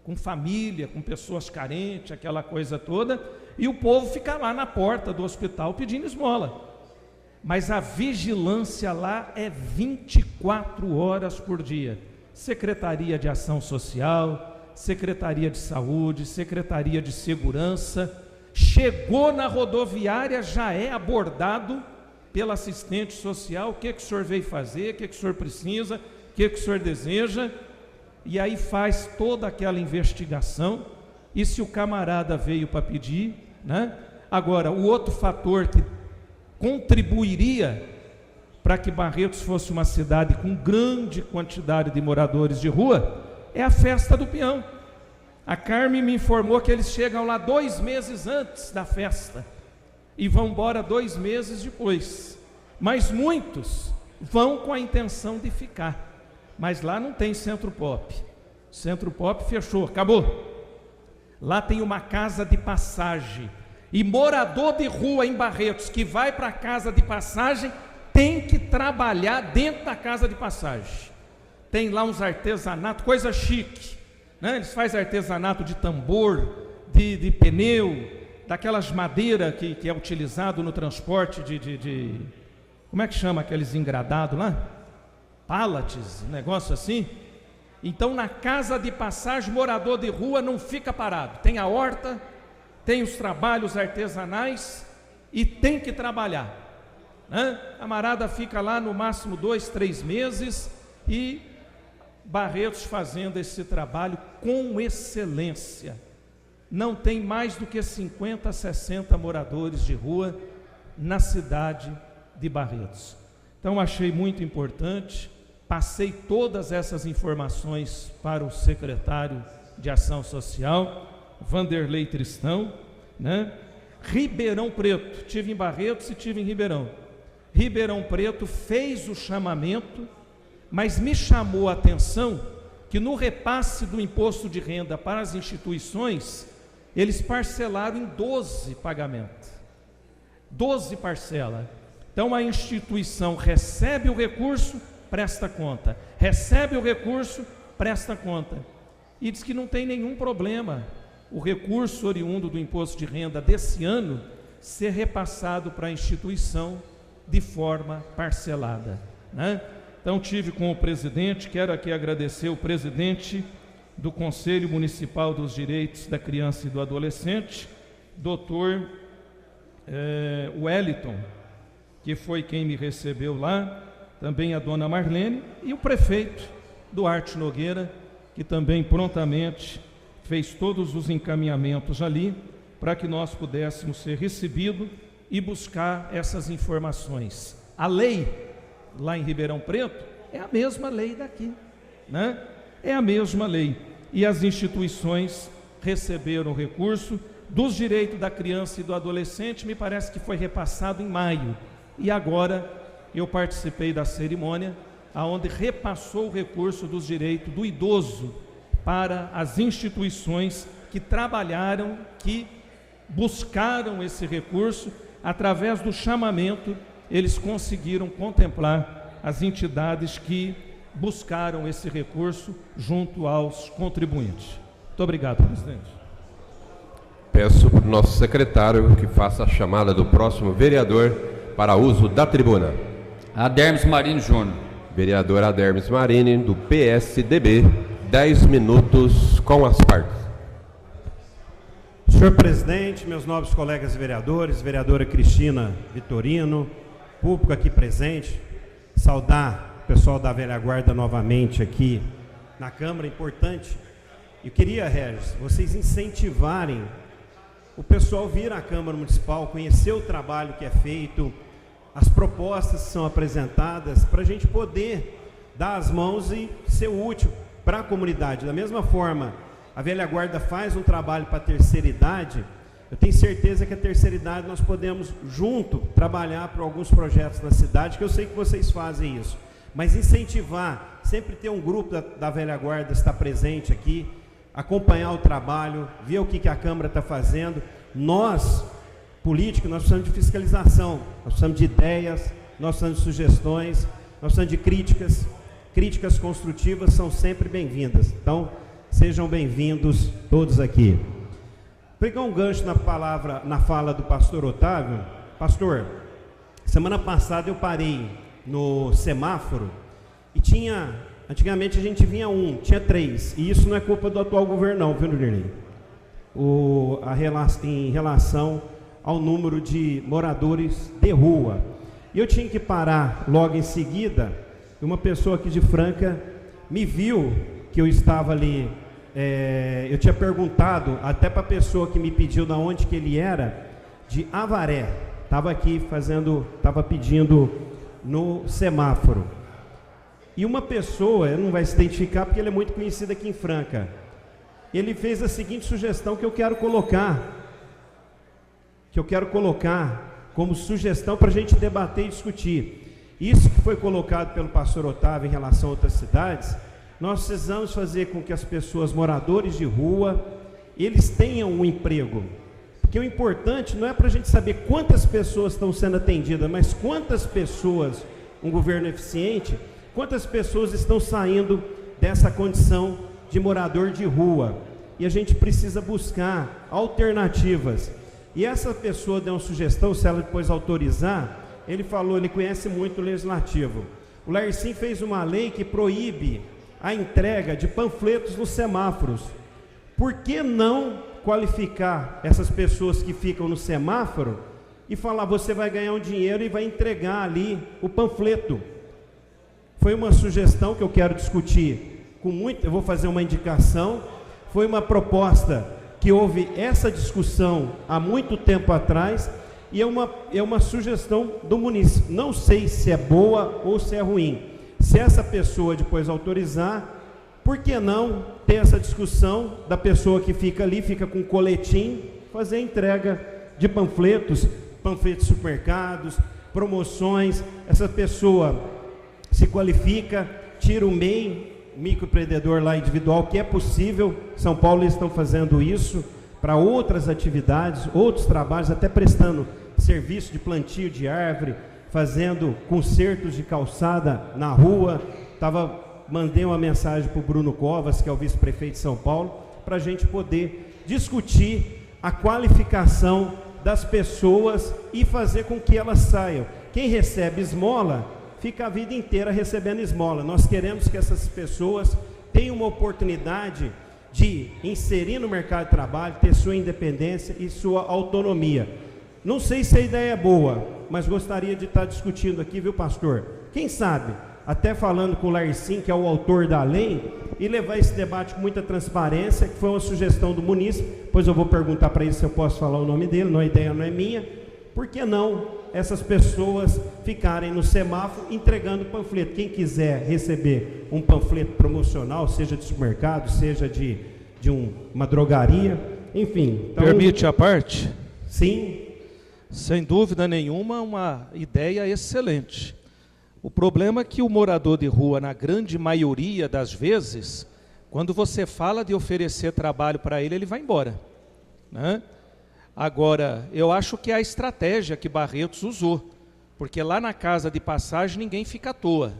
com família, com pessoas carentes, aquela coisa toda, e o povo fica lá na porta do hospital pedindo esmola. Mas a vigilância lá é 24 horas por dia. Secretaria de Ação Social, Secretaria de Saúde, Secretaria de Segurança, chegou na rodoviária, já é abordado pela assistente social, o que o senhor veio fazer, o que o senhor precisa, o que o senhor deseja, e aí faz toda aquela investigação, e se o camarada veio para pedir, né? Agora, o outro fator que contribuiria para que Barretos fosse uma cidade com grande quantidade de moradores de rua, é a festa do peão. A Carmen me informou que eles chegam lá 2 meses antes da festa e vão embora 2 meses depois, mas muitos vão com a intenção de ficar, mas lá não tem Centro Pop, Centro Pop fechou, acabou. Lá tem uma casa de passagem, e morador de rua em Barretos que vai para a casa de passagem tem que trabalhar dentro da casa de passagem. Tem lá uns artesanatos, coisa chique, né? Eles fazem artesanato de tambor, de pneu, daquelas madeiras que é utilizado no transporte de como é que chama aqueles engradados lá? Pallets, um negócio assim. Então, na casa de passagem, morador de rua não fica parado. Tem a horta, tem os trabalhos artesanais e tem que trabalhar. A camarada fica lá no máximo 2, 3 meses e Barretos fazendo esse trabalho com excelência. Não tem mais do que 50, 60 moradores de rua na cidade de Barretos. Então achei muito importante, passei todas essas informações para o secretário de Ação Social, Vanderlei Tristão, né? Ribeirão Preto, tive em Barretos e tive em Ribeirão. Ribeirão Preto fez o chamamento, mas me chamou a atenção que no repasse do imposto de renda para as instituições, eles parcelaram em 12 pagamentos, 12 parcelas. Então a instituição recebe o recurso, presta conta, recebe o recurso, presta conta, e diz que não tem nenhum problema o recurso oriundo do imposto de renda desse ano ser repassado para a instituição de forma parcelada, né? Então tive com o presidente, quero aqui agradecer o presidente do Conselho Municipal dos Direitos da Criança e do Adolescente, doutor Wellington, que foi quem me recebeu lá, também a dona Marlene, e o prefeito Duarte Nogueira, que também prontamente fez todos os encaminhamentos ali, para que nós pudéssemos ser recebidos e buscar essas informações. A lei lá em Ribeirão Preto é a mesma lei daqui, né? É a mesma lei, e as instituições receberam o recurso dos direitos da criança e do adolescente, me parece que foi repassado em maio, e agora eu participei da cerimônia, aonde repassou o recurso dos direitos do idoso para as instituições que trabalharam, que buscaram esse recurso. Através do chamamento, eles conseguiram contemplar as entidades que buscaram esse recurso junto aos contribuintes. Muito obrigado, presidente.
Peço para o nosso secretário que faça a chamada do próximo vereador para uso da tribuna.
Adermes Marini Júnior.
Vereador Adermes Marini, do PSDB, 10 minutos com as partes.
Senhor presidente, meus nobres colegas vereadores, vereadora Cristina Vitorino, público aqui presente, saudar o pessoal da velha guarda novamente aqui na Câmara, importante. Eu queria, Regis, vocês incentivarem o pessoal vir à Câmara Municipal, conhecer o trabalho que é feito, as propostas que são apresentadas, para a gente poder dar as mãos e ser útil para a comunidade. Da mesma forma, a velha guarda faz um trabalho para a terceira idade, eu tenho certeza que a terceira idade nós podemos, junto, trabalhar para alguns projetos na cidade, que eu sei que vocês fazem isso. Mas incentivar, sempre ter um grupo da velha guarda estar presente aqui, acompanhar o trabalho, ver o que a Câmara está fazendo. Nós, políticos, nós precisamos de fiscalização, nós precisamos de ideias, nós precisamos de sugestões, nós precisamos de críticas. Críticas construtivas são sempre bem-vindas. Então, sejam bem-vindos todos aqui. Vou pegar um gancho na fala do pastor Otávio. Pastor, semana passada eu parei no semáforo e antigamente a gente vinha tinha 3, e isso não é culpa do atual governo não, viu, Nirley? Em relação ao número de moradores de rua. E eu tinha que parar logo em seguida. Uma pessoa aqui de Franca me viu que eu estava ali. Eu tinha perguntado até para a pessoa que me pediu de onde que ele era, de Avaré. Estava aqui estava pedindo no semáforo. E uma pessoa, não vai se identificar porque ele é muito conhecido aqui em Franca, ele fez a seguinte sugestão que eu quero colocar como sugestão para a gente debater e discutir. Isso que foi colocado pelo pastor Otávio em relação a outras cidades, nós precisamos fazer com que as pessoas, moradores de rua, eles tenham um emprego. Porque o importante não é para a gente saber quantas pessoas estão sendo atendidas, mas quantas pessoas, um governo eficiente, quantas pessoas estão saindo dessa condição de morador de rua. E a gente precisa buscar alternativas. E essa pessoa deu uma sugestão, se ela depois autorizar, ele falou, ele conhece muito o legislativo. O Laercim fez uma lei que proíbe a entrega de panfletos nos semáforos. Por que não qualificar essas pessoas que ficam no semáforo e falar, você vai ganhar um dinheiro e vai entregar ali o panfleto? Foi uma sugestão que eu quero discutir eu vou fazer uma indicação, foi uma proposta que houve essa discussão há muito tempo atrás, e é uma sugestão do município. Não sei se é boa ou se é ruim. Se essa pessoa depois autorizar, por que não ter essa discussão da pessoa que fica ali, fica com coletim, fazer a entrega de panfletos supermercados, promoções. Essa pessoa se qualifica, tira o MEI, microempreendedor lá individual, que é possível. São Paulo eles estão fazendo isso para outras atividades, outros trabalhos, até prestando serviço de plantio de árvore, fazendo consertos de calçada na rua. Mandei uma mensagem para o Bruno Covas, que é o vice-prefeito de São Paulo, para a gente poder discutir a qualificação das pessoas e fazer com que elas saiam. Quem recebe esmola, fica a vida inteira recebendo esmola. Nós queremos que essas pessoas tenham uma oportunidade de inserir no mercado de trabalho, ter sua independência e sua autonomia. Não sei se a ideia é boa, mas gostaria de estar discutindo aqui, viu, pastor? Quem sabe, até falando com o Laercim, que é o autor da lei, e levar esse debate com muita transparência, que foi uma sugestão do munícipe. Depois eu vou perguntar para ele se eu posso falar o nome dele, a ideia não é minha. Por que não essas pessoas ficarem no semáforo entregando panfleto? Quem quiser receber um panfleto promocional, seja de supermercado, seja de uma drogaria, enfim. Então,
permite a parte?
Sim.
Sem dúvida nenhuma, uma ideia excelente. O problema é que o morador de rua, na grande maioria das vezes, quando você fala de oferecer trabalho para ele, ele vai embora, né? Agora, eu acho que é a estratégia que Barretos usou, porque lá na casa de passagem ninguém fica à toa.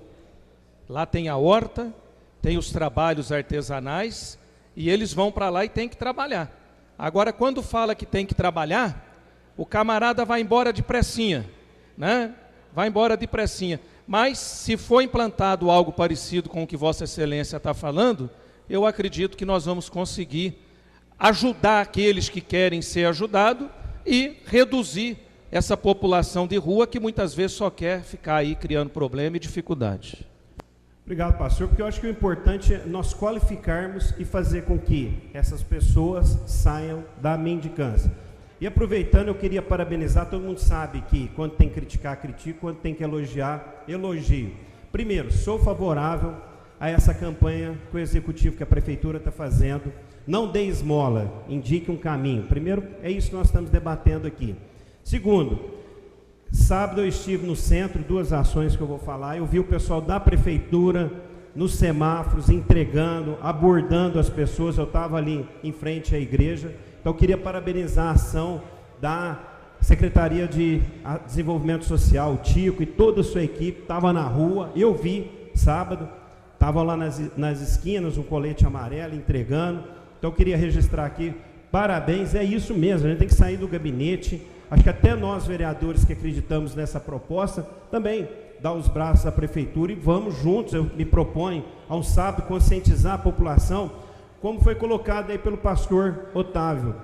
Lá tem a horta, tem os trabalhos artesanais, e eles vão para lá e tem que trabalhar. Agora, quando fala que tem que trabalhar, o camarada vai embora depressinha, né? Vai embora depressinha. Mas, se for implantado algo parecido com o que Vossa Excelência está falando, eu acredito que nós vamos conseguir ajudar aqueles que querem ser ajudados e reduzir essa população de rua que muitas vezes só quer ficar aí criando problema e dificuldade.
Obrigado, pastor, porque eu acho que o importante é nós qualificarmos e fazer com que essas pessoas saiam da mendicância. E aproveitando, eu queria parabenizar, todo mundo sabe que quando tem que criticar, critico, quando tem que elogiar, elogio. Primeiro, sou favorável a essa campanha que o executivo, que a prefeitura está fazendo. Não dê esmola, indique um caminho. Primeiro, é isso que nós estamos debatendo aqui. Segundo, sábado eu estive no centro, 2 ações que eu vou falar. Eu vi o pessoal da prefeitura nos semáforos, entregando, abordando as pessoas. Eu estava ali em frente à igreja. Então eu queria parabenizar a ação da Secretaria de Desenvolvimento Social, o Tico e toda a sua equipe. Estava na rua, eu vi sábado, estava lá nas esquinas, um colete amarelo, entregando. Então eu queria registrar aqui, parabéns, é isso mesmo, a gente tem que sair do gabinete. Acho que até nós, vereadores que acreditamos nessa proposta, também dar os braços à prefeitura e vamos juntos. Eu me proponho, a um sábado, conscientizar a população, como foi colocado aí pelo pastor Otávio.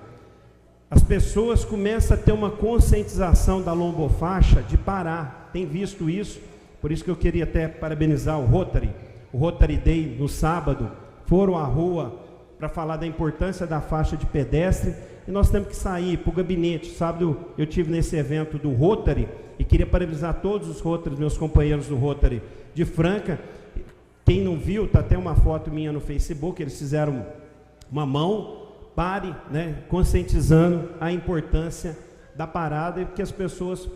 as pessoas começam a ter uma conscientização da lombofaixa de parar. Tem visto isso, por isso que eu queria até parabenizar o Rotary Day no sábado, foram à rua para falar da importância da faixa de pedestre, e nós temos que sair para o gabinete. Sábado eu tive nesse evento do Rotary, e queria parabenizar todos os Rotary, meus companheiros do Rotary de Franca. Quem não viu, está até uma foto minha no Facebook, eles fizeram uma mão, pare, né, conscientizando a importância da parada, e que as pessoas,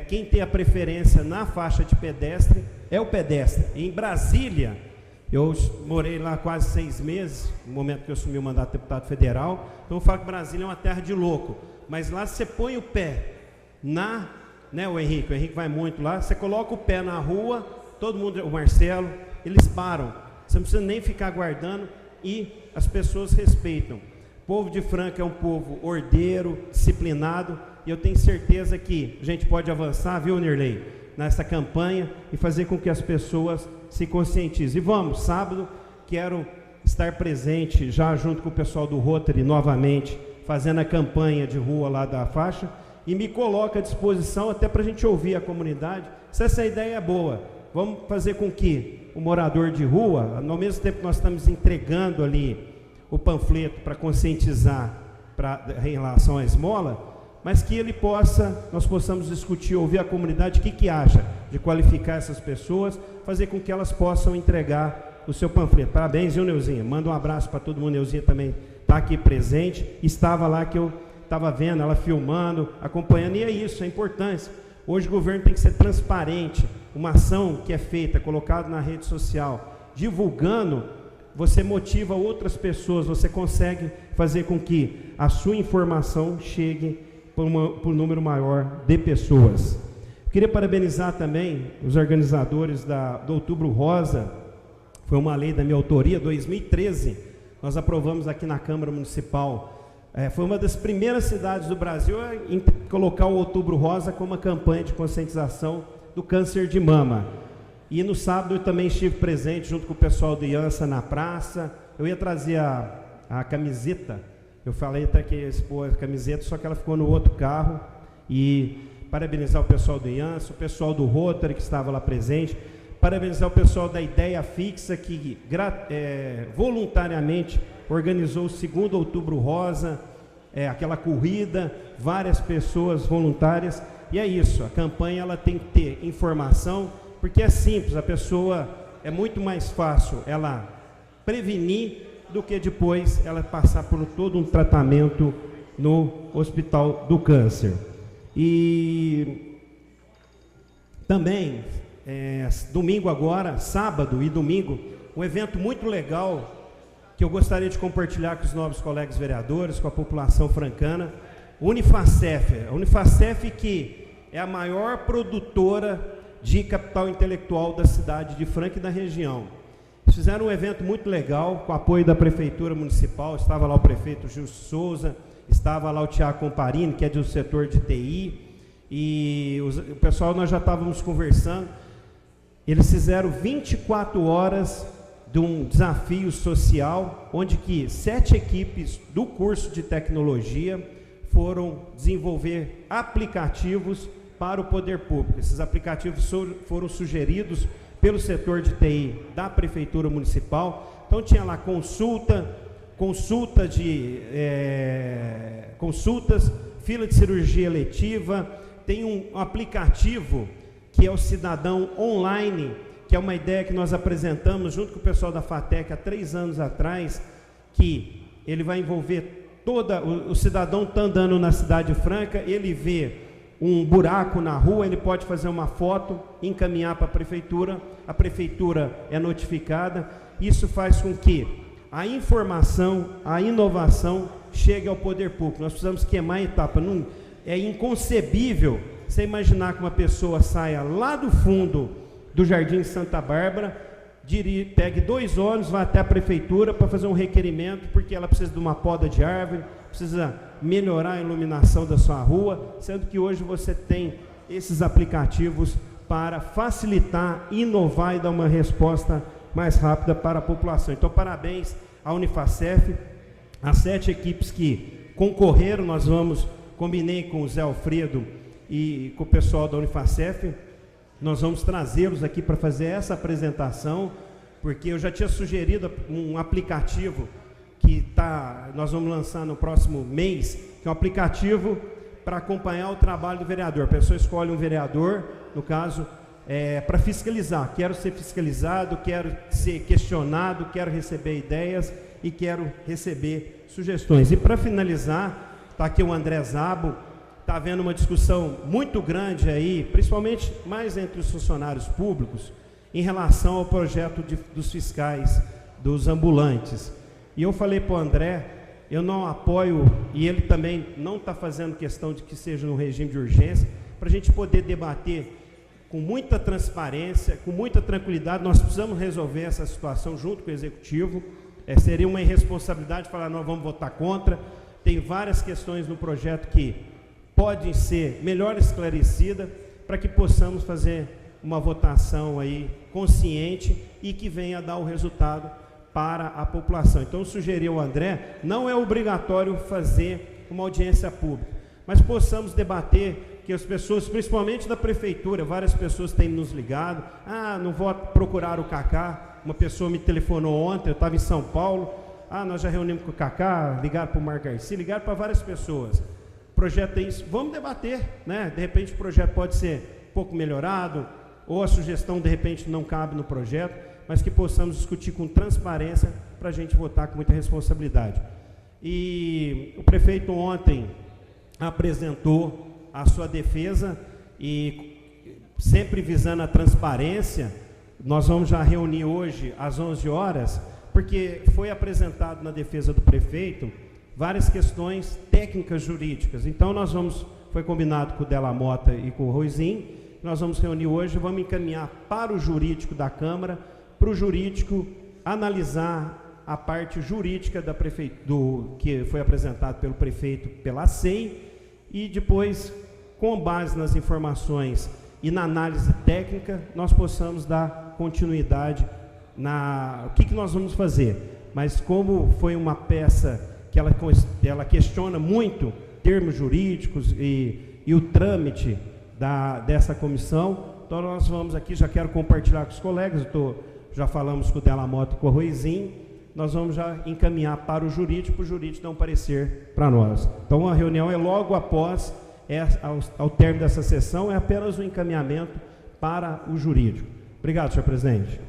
quem tem a preferência na faixa de pedestre é o pedestre. Em Brasília, eu morei lá quase 6 meses, no momento que eu assumi o mandato de deputado federal, então eu falo que Brasília é uma terra de louco, mas lá você põe o pé o Henrique vai muito lá, você coloca o pé na rua, todo mundo, o Marcelo, eles param, você não precisa nem ficar aguardando, e as pessoas respeitam. O povo de Franca é um povo ordeiro, disciplinado, e eu tenho certeza que a gente pode avançar, viu, Nirley, nessa campanha e fazer com que as pessoas se conscientizem. E vamos, sábado, quero estar presente já junto com o pessoal do Rotary novamente, fazendo a campanha de rua lá da faixa, e me coloco à disposição até para a gente ouvir a comunidade. Se essa ideia é boa, vamos fazer com que o morador de rua, no mesmo tempo que nós estamos entregando ali o panfleto para conscientizar em relação à esmola, mas que nós possamos discutir, ouvir a comunidade, o que acha de qualificar essas pessoas, fazer com que elas possam entregar o seu panfleto. Parabéns, viu, Neuzinha? Manda um abraço para todo mundo. Neuzinha também está aqui presente, estava lá, que eu estava vendo ela filmando, acompanhando, e é isso, a importância. Hoje o governo tem que ser transparente. Uma ação que é feita, colocada na rede social, divulgando, você motiva outras pessoas, você consegue fazer com que a sua informação chegue para um número maior de pessoas. Queria parabenizar também os organizadores do Outubro Rosa. Foi uma lei da minha autoria, 2013, nós aprovamos aqui na Câmara Municipal. Foi uma das primeiras cidades do Brasil a colocar o Outubro Rosa como uma campanha de conscientização do câncer de mama. E no sábado eu também estive presente junto com o pessoal do IANSA na praça. Eu ia trazer a camiseta, eu falei até que ia expor a camiseta, só que ela ficou no outro carro. E parabenizar o pessoal do IANSA, o pessoal do Rotary que estava lá presente, parabenizar o pessoal da Ideia Fixa que voluntariamente organizou o 2º Outubro Rosa, aquela corrida, várias pessoas voluntárias. E é isso, a campanha ela tem que ter informação, porque é simples, a pessoa, é muito mais fácil ela prevenir do que depois ela passar por todo um tratamento no Hospital do Câncer. E também, domingo agora, sábado e domingo, um evento muito legal que eu gostaria de compartilhar com os novos colegas vereadores, com a população francana, Unifacef. A Unifacef, que é a maior produtora de capital intelectual da cidade de Franca e da região. Eles fizeram um evento muito legal, com apoio da Prefeitura Municipal. Estava lá o prefeito Gil Souza, estava lá o Tiago Comparini, que é do setor de TI, e o pessoal, nós já estávamos conversando. Eles fizeram 24 horas de um desafio social, onde que 7 equipes do curso de tecnologia foram desenvolver aplicativos para o poder público. Esses aplicativos foram sugeridos pelo setor de TI da Prefeitura Municipal. Então tinha lá consultas, fila de cirurgia eletiva, tem um aplicativo que é o Cidadão Online, que é uma ideia que nós apresentamos junto com o pessoal da FATEC há 3 anos atrás, que ele vai envolver o cidadão está andando na cidade franca, ele vê um buraco na rua, ele pode fazer uma foto, encaminhar para a prefeitura é notificada. Isso faz com que a informação, a inovação chegue ao poder público. Nós precisamos queimar a etapa. Não, é inconcebível você imaginar que uma pessoa saia lá do fundo do Jardim Santa Bárbara, pegue 2 ônibus, vá até a prefeitura para fazer um requerimento, porque ela precisa de uma poda de árvore, precisa melhorar a iluminação da sua rua, sendo que hoje você tem esses aplicativos para facilitar, inovar e dar uma resposta mais rápida para a população. Então, parabéns à Unifacef, às 7 equipes que concorreram, combinei com o Zé Alfredo e com o pessoal da Unifacef, nós vamos trazê-los aqui para fazer essa apresentação, porque eu já tinha sugerido um aplicativo que nós vamos lançar no próximo mês, que é um aplicativo para acompanhar o trabalho do vereador. A pessoa escolhe um vereador, no caso, para fiscalizar. Quero ser fiscalizado, quero ser questionado, quero receber ideias e quero receber sugestões. E para finalizar, está aqui o André Zabo, está havendo uma discussão muito grande aí, principalmente mais entre os funcionários públicos, em relação ao projeto dos fiscais, dos ambulantes. E eu falei para o André, eu não apoio, e ele também não está fazendo questão de que seja no regime de urgência, para a gente poder debater com muita transparência, com muita tranquilidade. Nós precisamos resolver essa situação junto com o Executivo. Seria uma irresponsabilidade falar, nós vamos votar contra. Tem várias questões no projeto que podem ser melhor esclarecidas para que possamos fazer uma votação aí consciente e que venha dar o resultado para a população. Então, eu sugeri ao André, não é obrigatório fazer uma audiência pública, mas possamos debater, que as pessoas, principalmente da prefeitura, várias pessoas têm nos ligado, não vou procurar o Cacá, uma pessoa me telefonou ontem, eu estava em São Paulo, nós já reunimos com o Cacá, ligaram para o Marco Garcia, ligaram para várias pessoas. O projeto é isso, vamos debater, né? De repente o projeto pode ser um pouco melhorado, ou a sugestão de repente não cabe no projeto, mas que possamos discutir com transparência para a gente votar com muita responsabilidade. E o prefeito ontem apresentou a sua defesa e sempre visando a transparência, nós vamos já reunir hoje às 11 horas, porque foi apresentado na defesa do prefeito várias questões técnicas jurídicas. Então foi combinado com o Della Mota e com o Roizinho, nós vamos reunir hoje, vamos encaminhar para o jurídico da Câmara, para o jurídico analisar a parte jurídica que foi apresentado pelo prefeito pela SEI, e depois, com base nas informações e na análise técnica, nós possamos dar continuidade o que nós vamos fazer. Mas como foi uma peça que ela questiona muito termos jurídicos e o trâmite dessa comissão, então nós vamos aqui, já quero compartilhar com os colegas, já falamos com o Della Mota e com o Roizinho, nós vamos já encaminhar para o jurídico dar um parecer para nós. Então a reunião é logo após, ao término dessa sessão, é apenas um encaminhamento para o jurídico. Obrigado, senhor presidente.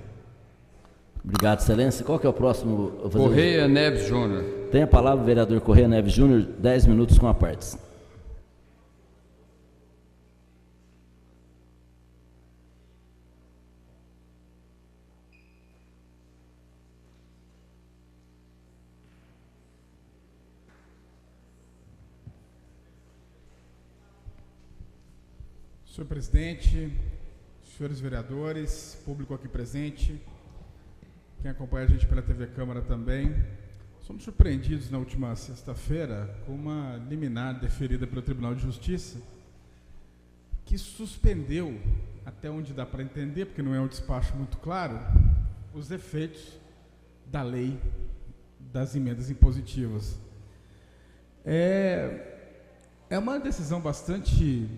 Obrigado, excelência. Qual que é o próximo?
Correia Neves Júnior.
Tem a palavra o vereador Correia Neves Júnior, 10 minutos com a parte.
Senhor presidente, senhores vereadores, público aqui presente, quem acompanha a gente pela TV Câmara também, somos surpreendidos na última sexta-feira com uma liminar deferida pelo Tribunal de Justiça que suspendeu, até onde dá para entender, porque não é um despacho muito claro, os efeitos da lei das emendas impositivas. É uma decisão bastante,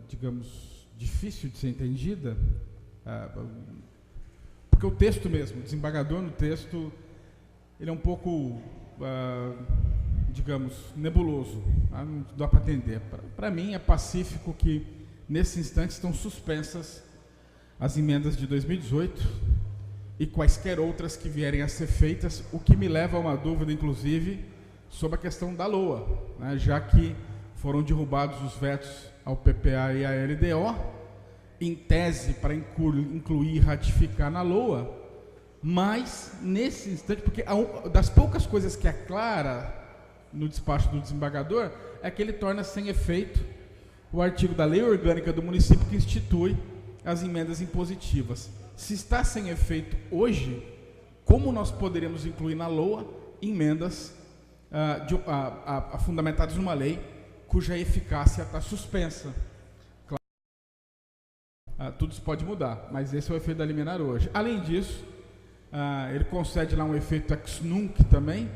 digamos, difícil de ser entendida, porque o texto mesmo, o desembargador no texto, ele é um pouco, digamos, nebuloso, não dá para entender. Para mim é pacífico que, nesse instante, estão suspensas as emendas de 2018 e quaisquer outras que vierem a ser feitas, o que me leva a uma dúvida, inclusive, sobre a questão da LOA, né, já que foram derrubados os vetos ao PPA e à LDO, em tese para incluir e ratificar na LOA, mas nesse instante, porque das poucas coisas que é clara no despacho do desembargador, é que ele torna sem efeito o artigo da Lei Orgânica do município que institui as emendas impositivas. Se está sem efeito hoje, como nós poderíamos incluir na LOA emendas fundamentadas numa lei cuja eficácia está suspensa? Claro, tudo isso pode mudar, mas esse é o efeito da liminar hoje. Além disso, ele concede lá um efeito ex nunc também,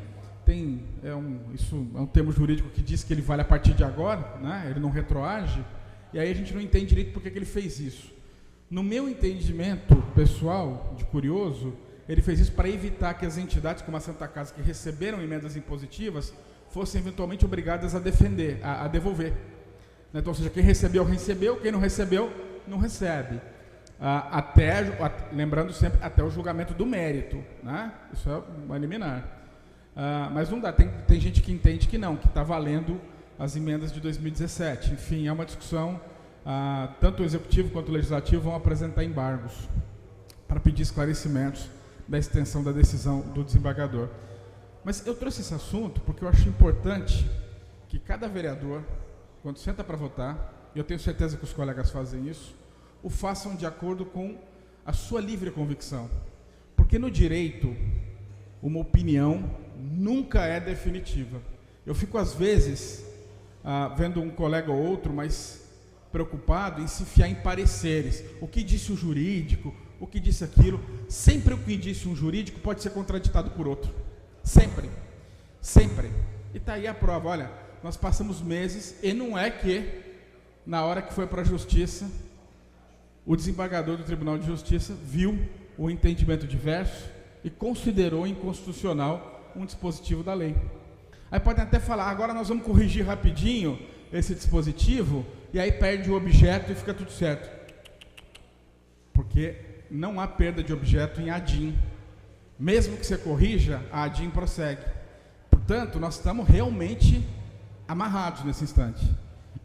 tem isso é um termo jurídico que diz que ele vale a partir de agora, né? Ele não retroage, e aí a gente não entende direito por que ele fez isso. No meu entendimento pessoal, de curioso, ele fez isso para evitar que as entidades como a Santa Casa, que receberam emendas impositivas, fossem eventualmente obrigadas a devolver. Então, ou seja, quem recebeu, recebeu, quem não recebeu, não recebe. Lembrando sempre, até o julgamento do mérito, né? Isso é uma liminar. Mas não dá, tem gente que entende que não, que está valendo as emendas de 2017. Enfim, é uma discussão, tanto o Executivo quanto o Legislativo vão apresentar embargos para pedir esclarecimentos da extensão da decisão do desembargador. Mas eu trouxe esse assunto porque eu acho importante que cada vereador, quando senta para votar, e eu tenho certeza que os colegas fazem isso, o façam de acordo com a sua livre convicção. Porque no direito, uma opinião nunca é definitiva. Eu fico, às vezes, vendo um colega ou outro, mas preocupado em se fiar em pareceres. O que disse o jurídico, o que disse aquilo. Sempre o que disse um jurídico pode ser contraditado por outro. Sempre. Sempre. E está aí a prova. Olha, nós passamos meses, e não é que, na hora que foi para a Justiça, o desembargador do Tribunal de Justiça viu o entendimento diverso e considerou inconstitucional um dispositivo da lei. Aí podem até falar, agora nós vamos corrigir rapidinho esse dispositivo, e aí perde o objeto e fica tudo certo. Porque não há perda de objeto em ADIM. Mesmo que você corrija, a ADIM prossegue. Portanto, nós estamos realmente amarrados nesse instante.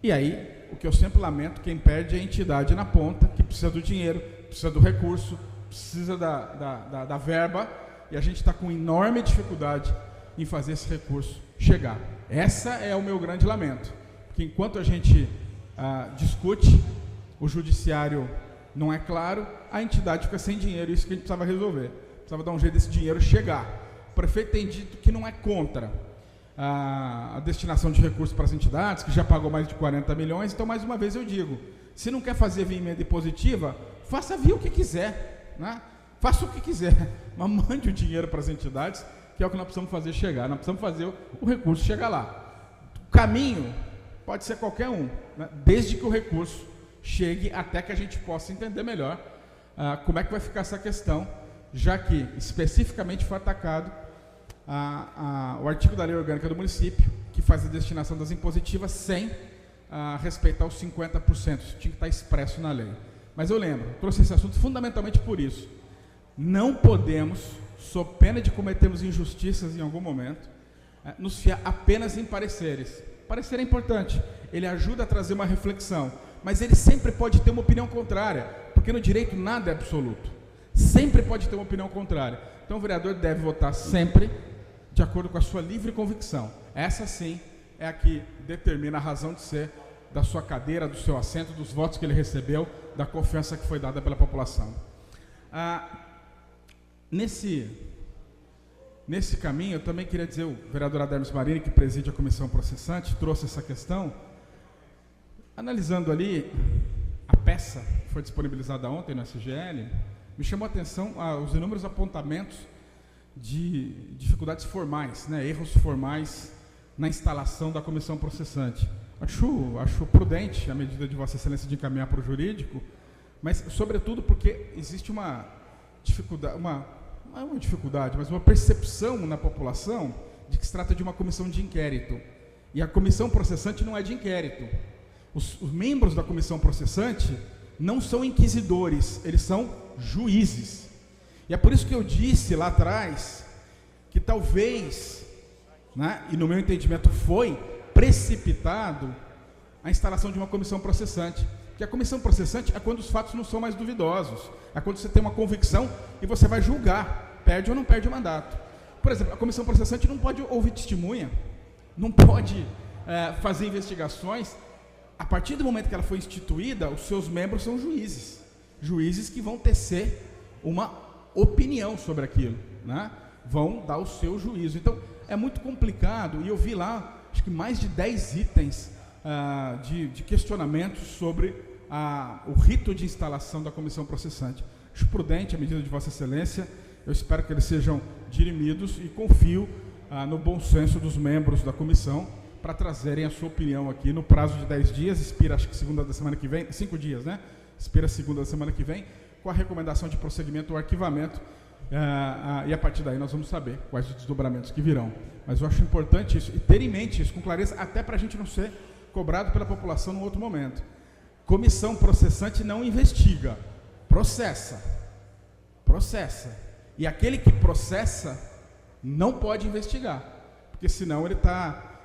E aí, o que eu sempre lamento, quem perde é a entidade na ponta, que precisa do dinheiro, precisa do recurso, precisa da verba, e a gente está com enorme dificuldade em fazer esse recurso chegar. Essa é o meu grande lamento, porque enquanto a gente discute, o judiciário não é claro, a entidade fica sem dinheiro, isso que a gente precisava resolver. Precisava dar um jeito desse dinheiro chegar. O prefeito tem dito que não é contra a destinação de recursos para as entidades, que já pagou mais de 40 milhões, então, mais uma vez, eu digo, se não quer fazer via emenda impositiva, faça via o que quiser, né? Faça o que quiser, mas mande o dinheiro para as entidades, que é o que nós precisamos fazer chegar, nós precisamos fazer o recurso chegar lá. O caminho pode ser qualquer um, né? Desde que o recurso chegue até que a gente possa entender melhor como é que vai ficar essa questão, já que especificamente foi atacado o artigo da Lei Orgânica do Município, que faz a destinação das impositivas sem respeitar os 50%. Isso tinha que estar expresso na lei. Mas eu lembro, trouxe esse assunto fundamentalmente por isso. Não podemos, sob pena de cometermos injustiças em algum momento, nos fiar apenas em pareceres. Parecer é importante, ele ajuda a trazer uma reflexão, mas ele sempre pode ter uma opinião contrária, porque no direito nada é absoluto. Sempre pode ter uma opinião contrária. Então o vereador deve votar sempre de acordo com a sua livre convicção. Essa sim é a que determina a razão de ser da sua cadeira, do seu assento, dos votos que ele recebeu, da confiança que foi dada pela população. Nesse caminho, eu também queria dizer, o vereador Adermes Marini, que preside a comissão processante, trouxe essa questão. Analisando ali a peça que foi disponibilizada ontem no SGL, me chamou a atenção os inúmeros apontamentos de dificuldades formais, né, erros formais na instalação da comissão processante. Acho prudente a medida de Vossa Excelência de encaminhar para o jurídico, mas, sobretudo, porque existe uma dificuldade, não é uma dificuldade, mas uma percepção na população de que se trata de uma comissão de inquérito. E a comissão processante não é de inquérito. Os membros da comissão processante não são inquisidores, eles são juízes. E é por isso que eu disse lá atrás que talvez, né, e no meu entendimento foi precipitado a instalação de uma comissão processante. Porque a comissão processante é quando os fatos não são mais duvidosos, é quando você tem uma convicção e você vai julgar, perde ou não perde o mandato. Por exemplo, a comissão processante não pode ouvir testemunha, não pode fazer investigações. A partir do momento que ela foi instituída, os seus membros são juízes que vão tecer uma opinião sobre aquilo, né? Vão dar o seu juízo. Então, é muito complicado, e eu vi lá, acho que mais de 10 itens de questionamentos sobre o rito de instalação da comissão processante. Acho prudente a medida de Vossa Excelência, eu espero que eles sejam dirimidos e confio no bom senso dos membros da comissão, para trazerem a sua opinião aqui no prazo de 10 dias, expira acho que segunda da semana que vem, 5 dias, né? Expira segunda da semana que vem, com a recomendação de prosseguimento ou arquivamento, e a partir daí nós vamos saber quais os desdobramentos que virão. Mas eu acho importante isso, e ter em mente isso com clareza, até para a gente não ser cobrado pela população num outro momento. Comissão processante não investiga, processa. E aquele que processa não pode investigar, porque senão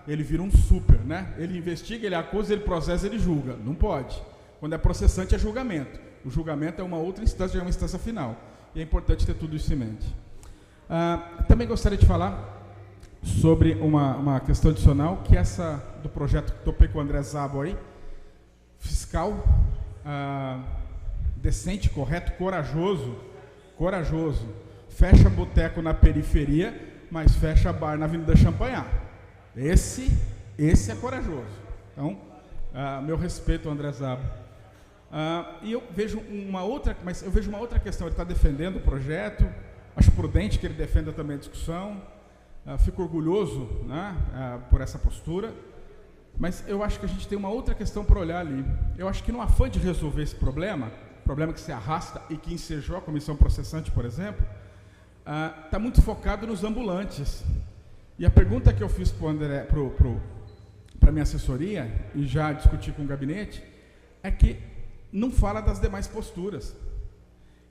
ele vira um super, né? Ele investiga, ele acusa, ele processa, ele julga. Não pode. Quando é processante é julgamento. O julgamento é uma outra instância, é uma instância final. E é importante ter tudo isso em mente. Também gostaria de falar sobre uma questão adicional, que é essa do projeto que topei com o André Zabo aí, fiscal, decente, correto, corajoso, fecha boteco na periferia, mas fecha bar na Avenida Champanhar. Esse é corajoso. Então, meu respeito ao André Zabo. E eu vejo uma outra questão. Ele está defendendo o projeto, acho prudente que ele defenda também a discussão. Fico orgulhoso, né, por essa postura, mas eu acho que a gente tem uma outra questão para olhar ali. Eu acho que no afã de resolver esse problema que se arrasta e que ensejou a comissão processante, por exemplo, está muito focado nos ambulantes. E a pergunta que eu fiz para a minha assessoria, e já discuti com o gabinete, é que não fala das demais posturas.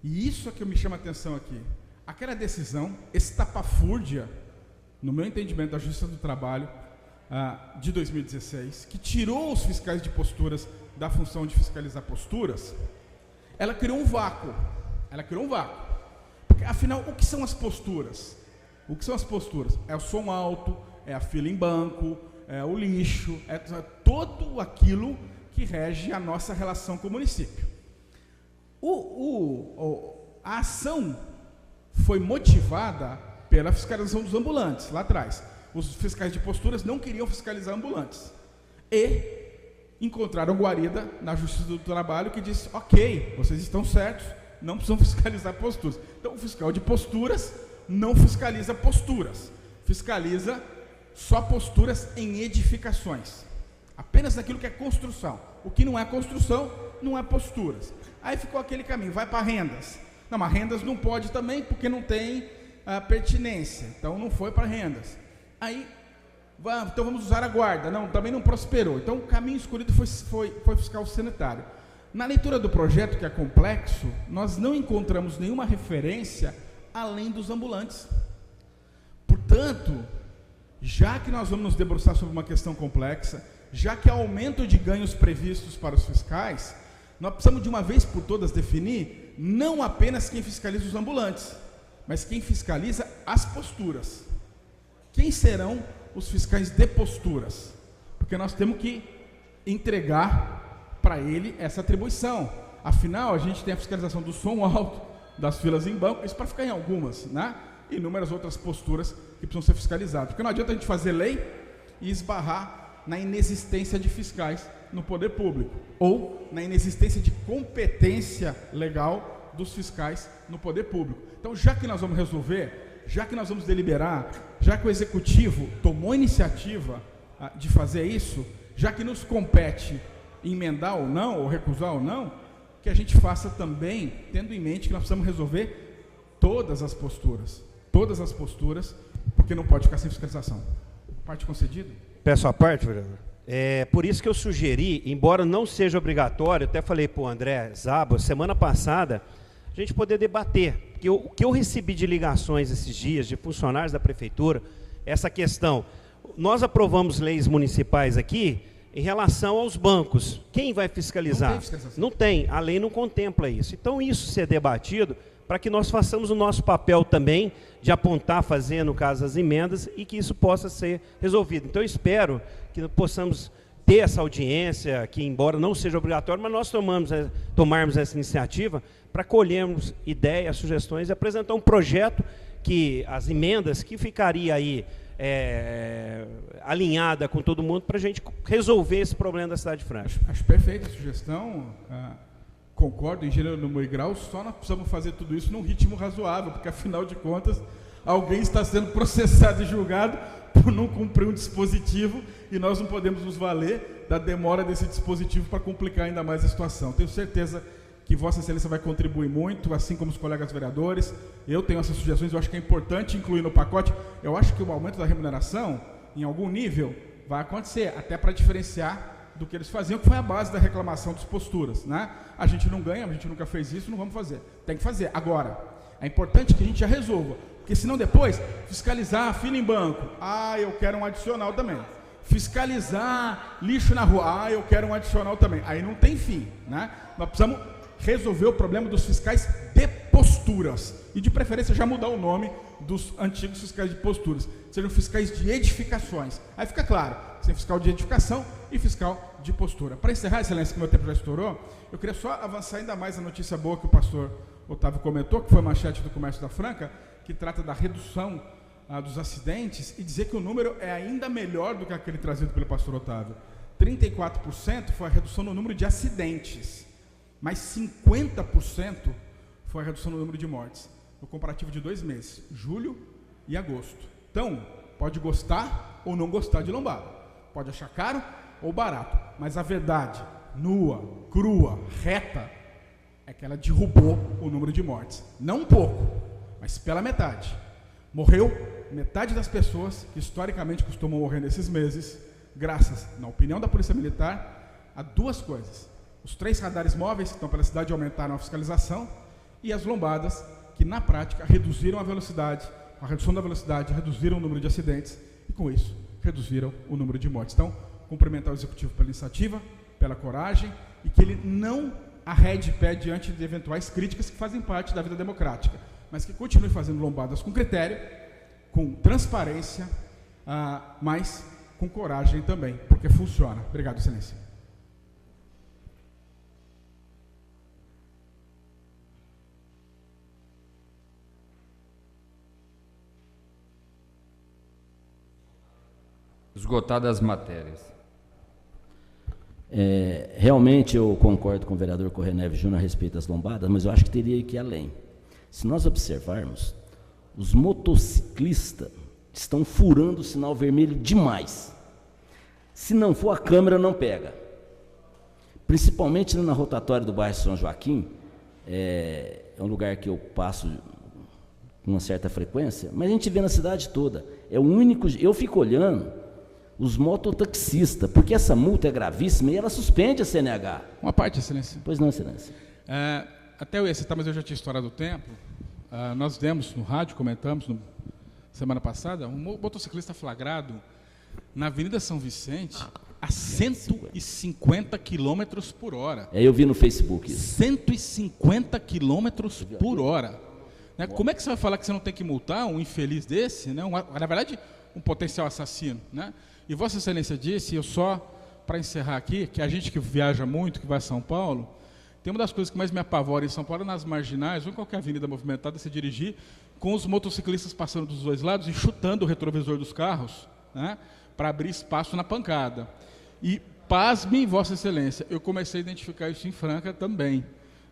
E isso é que me chama a atenção aqui. Aquela decisão estapafúrdia, no meu entendimento, da Justiça do Trabalho, de 2016, que tirou os fiscais de posturas da função de fiscalizar posturas, ela criou um vácuo. Porque, afinal, o que são as posturas? É o som alto, é a fila em banco, é o lixo, é tudo aquilo que rege a nossa relação com o município. A ação foi motivada pela fiscalização dos ambulantes, lá atrás. Os fiscais de posturas não queriam fiscalizar ambulantes. E encontraram guarida na Justiça do Trabalho, que disse, ok, vocês estão certos, não precisam fiscalizar posturas. Então, o fiscal de posturas não fiscaliza posturas, fiscaliza só posturas em edificações, apenas naquilo que é construção. O que não é construção, não é posturas. Aí ficou aquele caminho, vai para rendas. Não, mas rendas não pode também, porque não tem pertinência, então não foi para rendas. Aí, então vamos usar a guarda. Não, também não prosperou. Então o caminho escolhido foi fiscal sanitário. Na leitura do projeto, que é complexo, nós não encontramos nenhuma referência além dos ambulantes. Portanto, já que nós vamos nos debruçar sobre uma questão complexa, já que há aumento de ganhos previstos para os fiscais, nós precisamos de uma vez por todas definir não apenas quem fiscaliza os ambulantes, mas quem fiscaliza as posturas. Quem serão os fiscais de posturas? Porque nós temos que entregar para ele essa atribuição. Afinal, a gente tem a fiscalização do som alto, das filas em banco, isso para ficar em algumas, né? E inúmeras outras posturas que precisam ser fiscalizadas. Porque não adianta a gente fazer lei e esbarrar na inexistência de fiscais no poder público, ou na inexistência de competência legal dos fiscais no poder público. Então, já que nós vamos resolver, já que nós vamos deliberar, já que o Executivo tomou iniciativa de fazer isso, já que nos compete emendar ou não, ou recusar ou não, que a gente faça também, tendo em mente que nós precisamos resolver todas as posturas, porque não pode ficar sem fiscalização. Parte concedida?
Peço a parte, vereador. Por isso que eu sugeri, embora não seja obrigatório, até falei para o André Zabo, semana passada, a gente poder debater, porque o que eu recebi de ligações esses dias, de funcionários da prefeitura, essa questão, nós aprovamos leis municipais aqui, em relação aos bancos, quem vai fiscalizar? Não tem fiscalização. Não tem, a lei não contempla isso. Então, isso ser debatido, para que nós façamos o nosso papel também, de apontar, fazer, no caso, as emendas, e que isso possa ser resolvido. Então, eu espero que possamos ter essa audiência, que embora não seja obrigatório, mas nós tomarmos essa iniciativa para colhermos ideias, sugestões e apresentar um projeto que as emendas que ficaria aí alinhada com todo mundo para a gente resolver esse problema da cidade de Franca.
Acho perfeita a sugestão, concordo, engenheiro no Moigral, só nós precisamos fazer tudo isso num ritmo razoável, porque afinal de contas alguém está sendo processado e julgado por não cumprir um dispositivo, e nós não podemos nos valer da demora desse dispositivo para complicar ainda mais a situação. Tenho certeza que Vossa Excelência vai contribuir muito, assim como os colegas vereadores. Eu tenho essas sugestões, eu acho que é importante incluir no pacote. Eu acho que o aumento da remuneração, em algum nível, vai acontecer, até para diferenciar do que eles faziam, que foi a base da reclamação dos posturas, né? A gente não ganha, a gente nunca fez isso, não vamos fazer. Tem que fazer. Agora, é importante que a gente já resolva, porque senão depois, fiscalizar fila em banco, eu quero um adicional também. Fiscalizar lixo na rua, eu quero um adicional também. Aí não tem fim, né? Nós precisamos resolver o problema dos fiscais de posturas, e de preferência já mudar o nome dos antigos fiscais de posturas, sejam fiscais de edificações. Aí fica claro, tem fiscal de edificação e fiscal de postura. Para encerrar, Excelência, que meu tempo já estourou, eu queria só avançar ainda mais a notícia boa que o pastor Otávio comentou, que foi a manchete do Comércio da Franca, que trata da redução dos acidentes, e dizer que o número é ainda melhor do que aquele trazido pelo pastor Otávio. 34% foi a redução no número de acidentes, mas 50% foi a redução no número de mortes, no comparativo de 2 meses, julho e agosto. Então, pode gostar ou não gostar de lombada, pode achar caro ou barato, mas a verdade, nua, crua, reta, é que ela derrubou o número de mortes. Não um pouco, mas pela metade. Morreu metade das pessoas que historicamente costumam morrer nesses meses, graças, na opinião da Polícia Militar, a 2 coisas. Os 3 radares móveis que estão pela cidade aumentaram a fiscalização, e as lombadas, que na prática reduziram a velocidade, com a redução da velocidade, reduziram o número de acidentes, e com isso, reduziram o número de mortes. Então, cumprimentar o Executivo pela iniciativa, pela coragem, e que ele não arrede pé diante de eventuais críticas que fazem parte da vida democrática, mas que continue fazendo lombadas com critério, com transparência, mas com coragem também, porque funciona. Obrigado, Excelência.
Esgotadas as matérias.
Realmente eu concordo com o vereador Correia Neves Júnior a respeito das lombadas, mas eu acho que teria que ir além. Se nós observarmos, os motociclistas estão furando o sinal vermelho demais. Se não for, a câmera não pega. Principalmente na rotatória do bairro São Joaquim, é um lugar que eu passo com uma certa frequência, mas a gente vê na cidade toda. É o único. Eu fico olhando os mototaxistas, porque essa multa é gravíssima e ela suspende a CNH.
Uma parte, Excelência.
Pois não, Excelência.
Até eu ia citar, mas eu já tinha estourado o tempo. Nós demos no rádio, comentamos semana passada, um motociclista flagrado na Avenida São Vicente a 150 km por hora.
Eu vi no Facebook isso.
150 km por hora. Né? Como é que você vai falar que você não tem que multar um infeliz desse? Né? Na verdade, um potencial assassino. Né? E Vossa Excelência disse, eu só, para encerrar aqui, que a gente que viaja muito, que vai a São Paulo, tem uma das coisas que mais me apavora em São Paulo, nas marginais, ou em qualquer avenida movimentada, se dirigir com os motociclistas passando dos 2 lados e chutando o retrovisor dos carros, né, para abrir espaço na pancada. E, pasmem, Vossa Excelência, eu comecei a identificar isso em Franca também.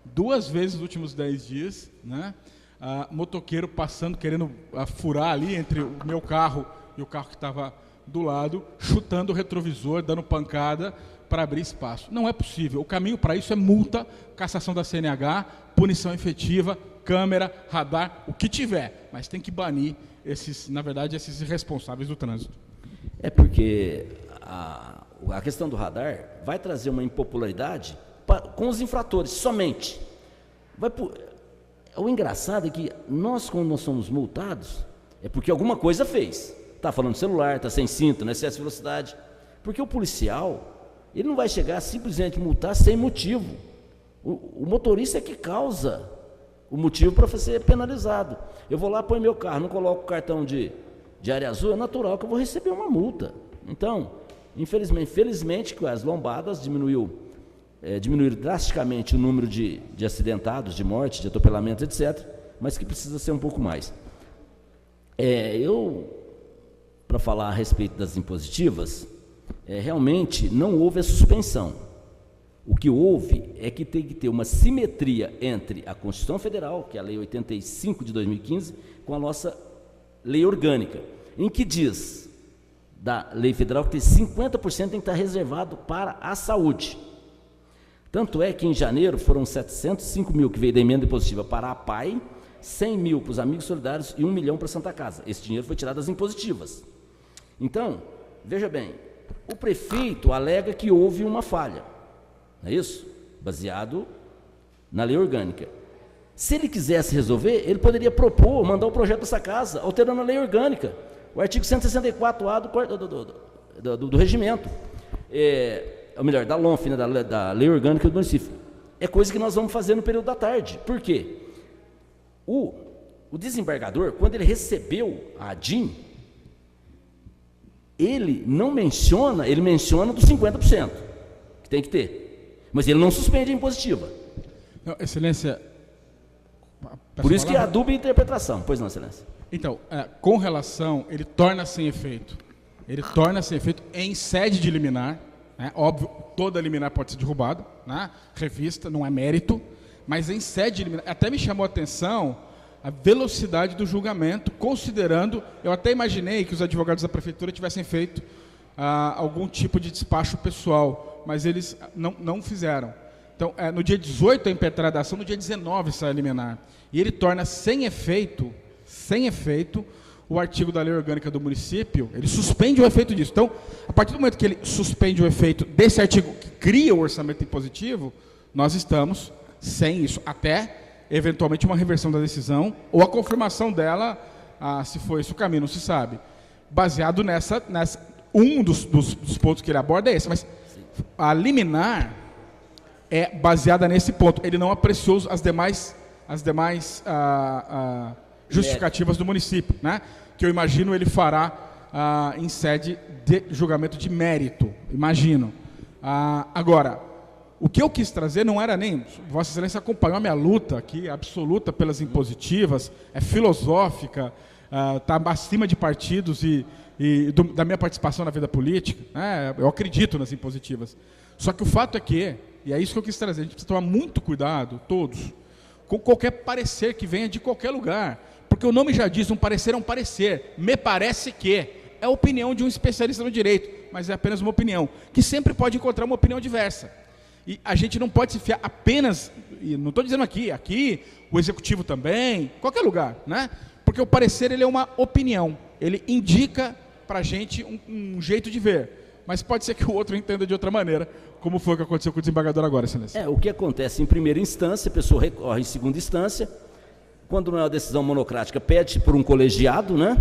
2 vezes nos últimos 10 dias, né, motoqueiro passando, querendo furar ali entre o meu carro e o carro que estava do lado, chutando o retrovisor, dando pancada para abrir espaço. Não é possível. O caminho para isso é multa, cassação da CNH, punição efetiva, câmera, radar, o que tiver. Mas tem que banir esses irresponsáveis do trânsito. Porque
a questão do radar vai trazer uma impopularidade com os infratores, somente. O engraçado é que quando nós somos multados, é porque alguma coisa fez. Está falando celular, está sem cinto, no excesso de velocidade. Porque o policial, ele não vai chegar simplesmente multar sem motivo. O motorista é que causa o motivo para ser penalizado. Eu vou lá, ponho meu carro, não coloco o cartão de área azul, é natural que eu vou receber uma multa. Então, felizmente que as lombadas diminuíram drasticamente o número de acidentados, de morte, de atropelamentos, etc., mas que precisa ser um pouco mais. Para falar a respeito das impositivas, realmente não houve a suspensão. O que houve é que tem que ter uma simetria entre a Constituição Federal, que é a Lei 85 de 2015, com a nossa lei orgânica, em que diz, da lei federal, que 50% tem que estar reservado para a saúde. Tanto é que em janeiro foram 705 mil que veio da emenda impositiva para a PAI, 100 mil para os Amigos Solidários e 1 milhão para a Santa Casa. Esse dinheiro foi tirado das impositivas. Então, veja bem, o prefeito alega que houve uma falha, não é isso? Baseado na lei orgânica. Se ele quisesse resolver, ele poderia propor, mandar o projeto dessa casa, alterando a lei orgânica, o artigo 164A do regimento, ou melhor, da LONF, né, da lei orgânica do município. É coisa que nós vamos fazer no período da tarde. Por quê? O desembargador, quando ele recebeu a ADIM, ele não menciona, ele menciona dos 50%, que tem que ter, mas ele não suspende a impositiva.
Não, Excelência...
Por isso que há dúvida interpretação. Pois não, Excelência.
Então, com relação, ele torna sem efeito. Ele torna sem efeito em sede de liminar, né? Óbvio, toda liminar pode ser derrubada, né? Revista, não é mérito, mas em sede de liminar. Até me chamou a atenção a velocidade do julgamento, considerando, eu até imaginei que os advogados da prefeitura tivessem feito algum tipo de despacho pessoal, mas eles não fizeram. Então, no dia 18 é impetrada a ação, no dia 19 sai a liminar. E ele torna sem efeito o artigo da lei orgânica do município, ele suspende o efeito disso. Então, a partir do momento que ele suspende o efeito desse artigo que cria o orçamento impositivo, nós estamos sem isso, até eventualmente uma reversão da decisão, ou a confirmação dela, se foi esse o caminho, não se sabe. Baseado nessa um dos pontos que ele aborda é esse, mas a liminar é baseada nesse ponto. Ele não apreciou as demais justificativas do município, né? Que eu imagino ele fará em sede de julgamento de mérito, imagino. Agora, o que eu quis trazer não era nem... Vossa Excelência acompanhou a minha luta aqui, absoluta pelas impositivas, é filosófica, está acima de partidos da minha participação na vida política, né? Eu acredito nas impositivas. Só que o fato é que, e é isso que eu quis trazer, a gente precisa tomar muito cuidado, todos, com qualquer parecer que venha de qualquer lugar, porque o nome já diz, um parecer é um parecer, me parece que é a opinião de um especialista no direito, mas é apenas uma opinião, que sempre pode encontrar uma opinião diversa. E a gente não pode se fiar apenas, e não estou dizendo aqui, o executivo também, qualquer lugar, né? Porque o parecer ele é uma opinião, ele indica para a gente um jeito de ver, mas pode ser que o outro entenda de outra maneira, como foi o que aconteceu com o desembargador agora, Excelência.
O que acontece em primeira instância, a pessoa recorre em segunda instância, quando não é uma decisão monocrática, pede por um colegiado, né?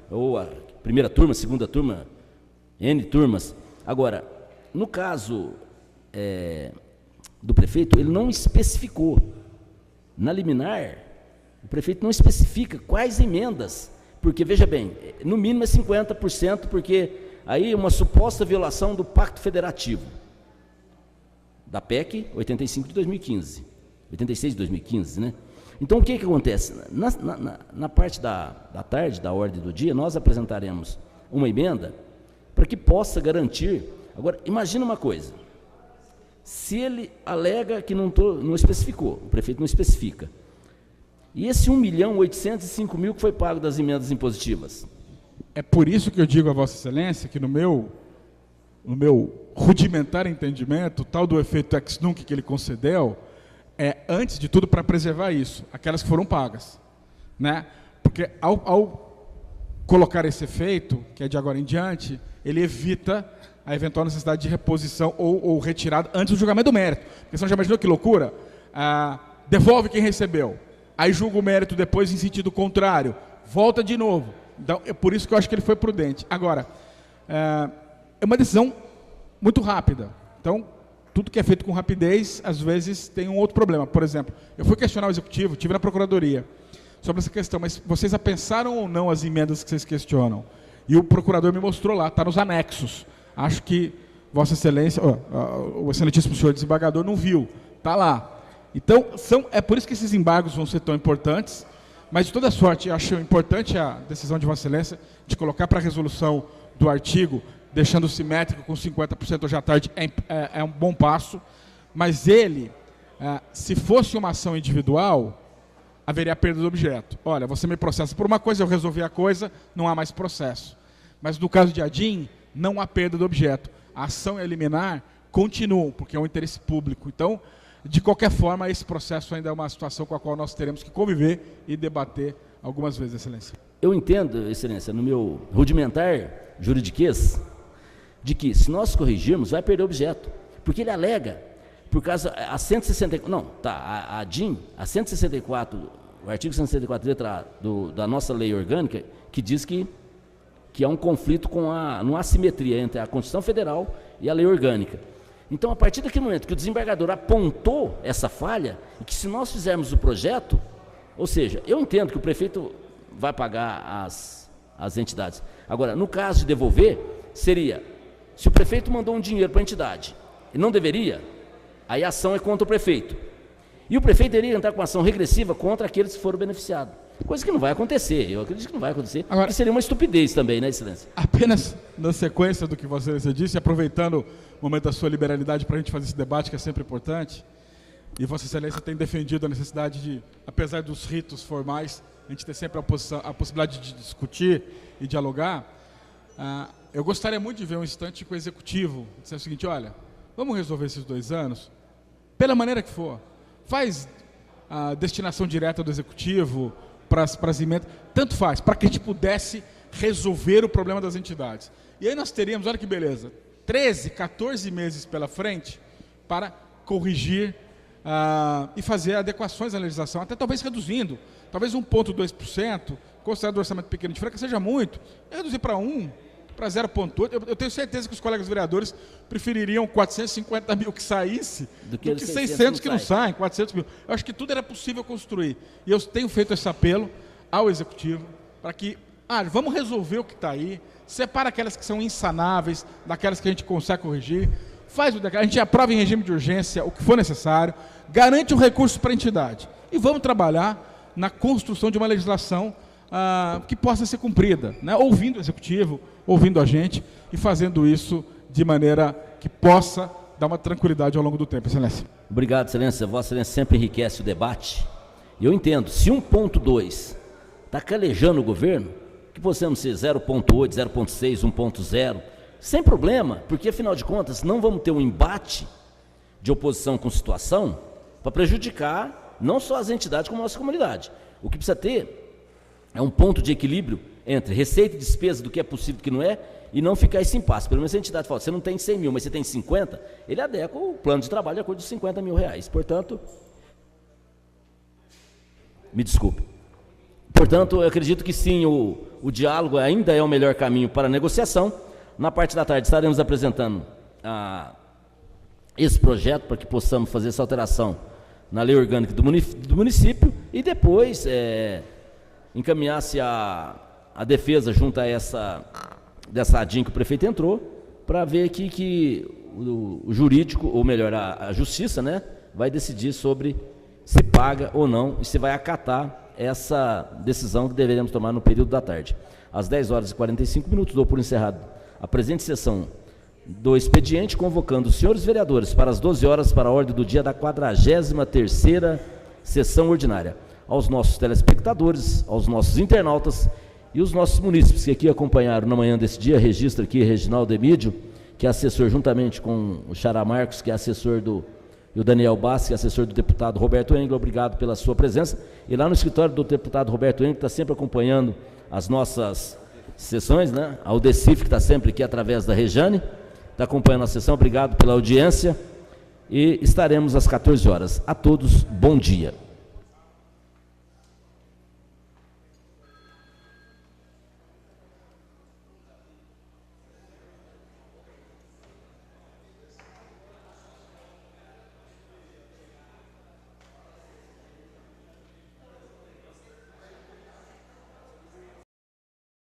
Ou a primeira turma, segunda turma, N turmas. Agora, no caso do prefeito, ele não especificou. Na liminar, o prefeito não especifica quais emendas, porque, veja bem, no mínimo é 50%, porque aí é uma suposta violação do Pacto Federativo, da PEC 85 de 2015, 86 de 2015, né? Então, o que acontece? Na parte da tarde, da ordem do dia, nós apresentaremos uma emenda para que possa garantir... Agora, imagina uma coisa, se ele alega que não especificou, o prefeito não especifica, e esse 1.805.000 que foi pago das emendas impositivas?
É por isso que eu digo a Vossa Excelência que no meu rudimentar entendimento, tal do efeito ex nunc que ele concedeu, antes de tudo, para preservar isso, aquelas que foram pagas, né? Porque ao colocar esse efeito, que é de agora em diante, ele evita a eventual necessidade de reposição ou retirada antes do julgamento do mérito. Porque você já imaginou que loucura? Devolve quem recebeu, aí julga o mérito depois em sentido contrário, volta de novo. Então, é por isso que eu acho que ele foi prudente. Agora, é uma decisão muito rápida. Então, tudo que é feito com rapidez, às vezes, tem um outro problema. Por exemplo, eu fui questionar o Executivo, estive na Procuradoria, sobre essa questão, mas vocês já pensaram ou não as emendas que vocês questionam? E o procurador me mostrou lá, está nos anexos. Acho que Vossa Excelência, o excelentíssimo senhor desembargador não viu, está lá. Então, é por isso que esses embargos vão ser tão importantes, mas de toda sorte, eu acho importante a decisão de Vossa Excelência de colocar para a resolução do artigo, deixando simétrico com 50% hoje à tarde, é um bom passo, mas ele, se fosse uma ação individual, haveria perda do objeto. Olha, você me processa por uma coisa, eu resolvi a coisa, não há mais processo. Mas no caso de ADIM, não há perda do objeto. A ação e a liminar continuam, porque é um interesse público. Então, de qualquer forma, esse processo ainda é uma situação com a qual nós teremos que conviver e debater algumas vezes, Excelência.
Eu entendo, Excelência, no meu rudimentar juridiquês, de que se nós corrigirmos, vai perder o objeto. Porque ele alega, por causa, a 164, não, tá, a DIN, a 164, o artigo 164, letra A, da nossa lei orgânica, que diz que há um conflito com uma assimetria entre a Constituição Federal e a lei orgânica. Então, a partir daquele momento que o desembargador apontou essa falha, e que se nós fizermos o projeto, ou seja, eu entendo que o prefeito vai pagar as entidades. Agora, no caso de devolver, seria, se o prefeito mandou um dinheiro para a entidade, e não deveria, aí a ação é contra o prefeito. E o prefeito iria entrar com ação regressiva contra aqueles que foram beneficiados. Coisa que não vai acontecer, eu acredito que não vai acontecer, agora, que seria uma estupidez também, né, Excelência?
Apenas na sequência do que você disse, aproveitando o momento da sua liberalidade para a gente fazer esse debate, que é sempre importante, e Vossa Excelência tem defendido a necessidade de, apesar dos ritos formais, a gente ter sempre a possibilidade de discutir e dialogar. Eu gostaria muito de ver um instante com o Executivo, dizer o seguinte, olha, vamos resolver esses 2 anos, pela maneira que for, faz a destinação direta do Executivo para as emendas, tanto faz, para que a gente pudesse resolver o problema das entidades. E aí nós teríamos, olha que beleza, 13, 14 meses pela frente para corrigir e fazer adequações à legislação, até talvez reduzindo, talvez 1,2%, considerado o orçamento pequeno de Franca, seja muito, reduzir para 1%, para 0,8%. Eu tenho certeza que os colegas vereadores prefeririam 450 mil que saísse do que 600 que não saem, 400 mil. Eu acho que tudo era possível construir. E eu tenho feito esse apelo ao Executivo para que, vamos resolver o que está aí, separa aquelas que são insanáveis daquelas que a gente consegue corrigir, faz o decreto, a gente aprova em regime de urgência o que for necessário, garante um recurso para a entidade. E vamos trabalhar na construção de uma legislação que possa ser cumprida, né? Ouvindo o Executivo, ouvindo a gente e fazendo isso de maneira que possa dar uma tranquilidade ao longo do tempo, Excelência.
Obrigado, Excelência. Vossa Excelência sempre enriquece o debate. Eu entendo, se 1,2 está calejando o governo, que possamos ser 0,8, 0,6, 1,0, sem problema, porque afinal de contas não vamos ter um embate de oposição com situação para prejudicar não só as entidades como a nossa comunidade. O que precisa ter é um ponto de equilíbrio entre receita e despesa do que é possível e do que não é, e não ficar esse impasse. Pelo menos a entidade fala, você não tem 100 mil, mas você tem 50, ele adequa o plano de trabalho de acordo com 50 mil reais. Portanto, me desculpe. Portanto, eu acredito que sim, o diálogo ainda é o melhor caminho para a negociação. Na parte da tarde estaremos apresentando esse projeto para que possamos fazer essa alteração na lei orgânica do município e depois encaminhar-se a defesa junto a dessa ADIM que o prefeito entrou, para ver aqui que o jurídico, ou melhor, a justiça, né, vai decidir sobre se paga ou não e se vai acatar essa decisão que deveremos tomar no período da tarde. Às 10 horas e 45 minutos, dou por encerrado a presente sessão do expediente, convocando os senhores vereadores para as 12 horas para a ordem do dia da 43ª sessão ordinária. Aos nossos telespectadores, aos nossos internautas e os nossos munícipes que aqui acompanharam na manhã desse dia, registra aqui Reginaldo Emídio, que é assessor juntamente com o Xará Marcos, que é assessor e o Daniel Bassi, que é assessor do deputado Roberto Engel, obrigado pela sua presença. E lá no escritório do deputado Roberto Engel, que está sempre acompanhando as nossas sessões, né? A Udecif, que está sempre aqui através da Rejane, está acompanhando a sessão, obrigado pela audiência. E estaremos às 14 horas. A todos, bom dia.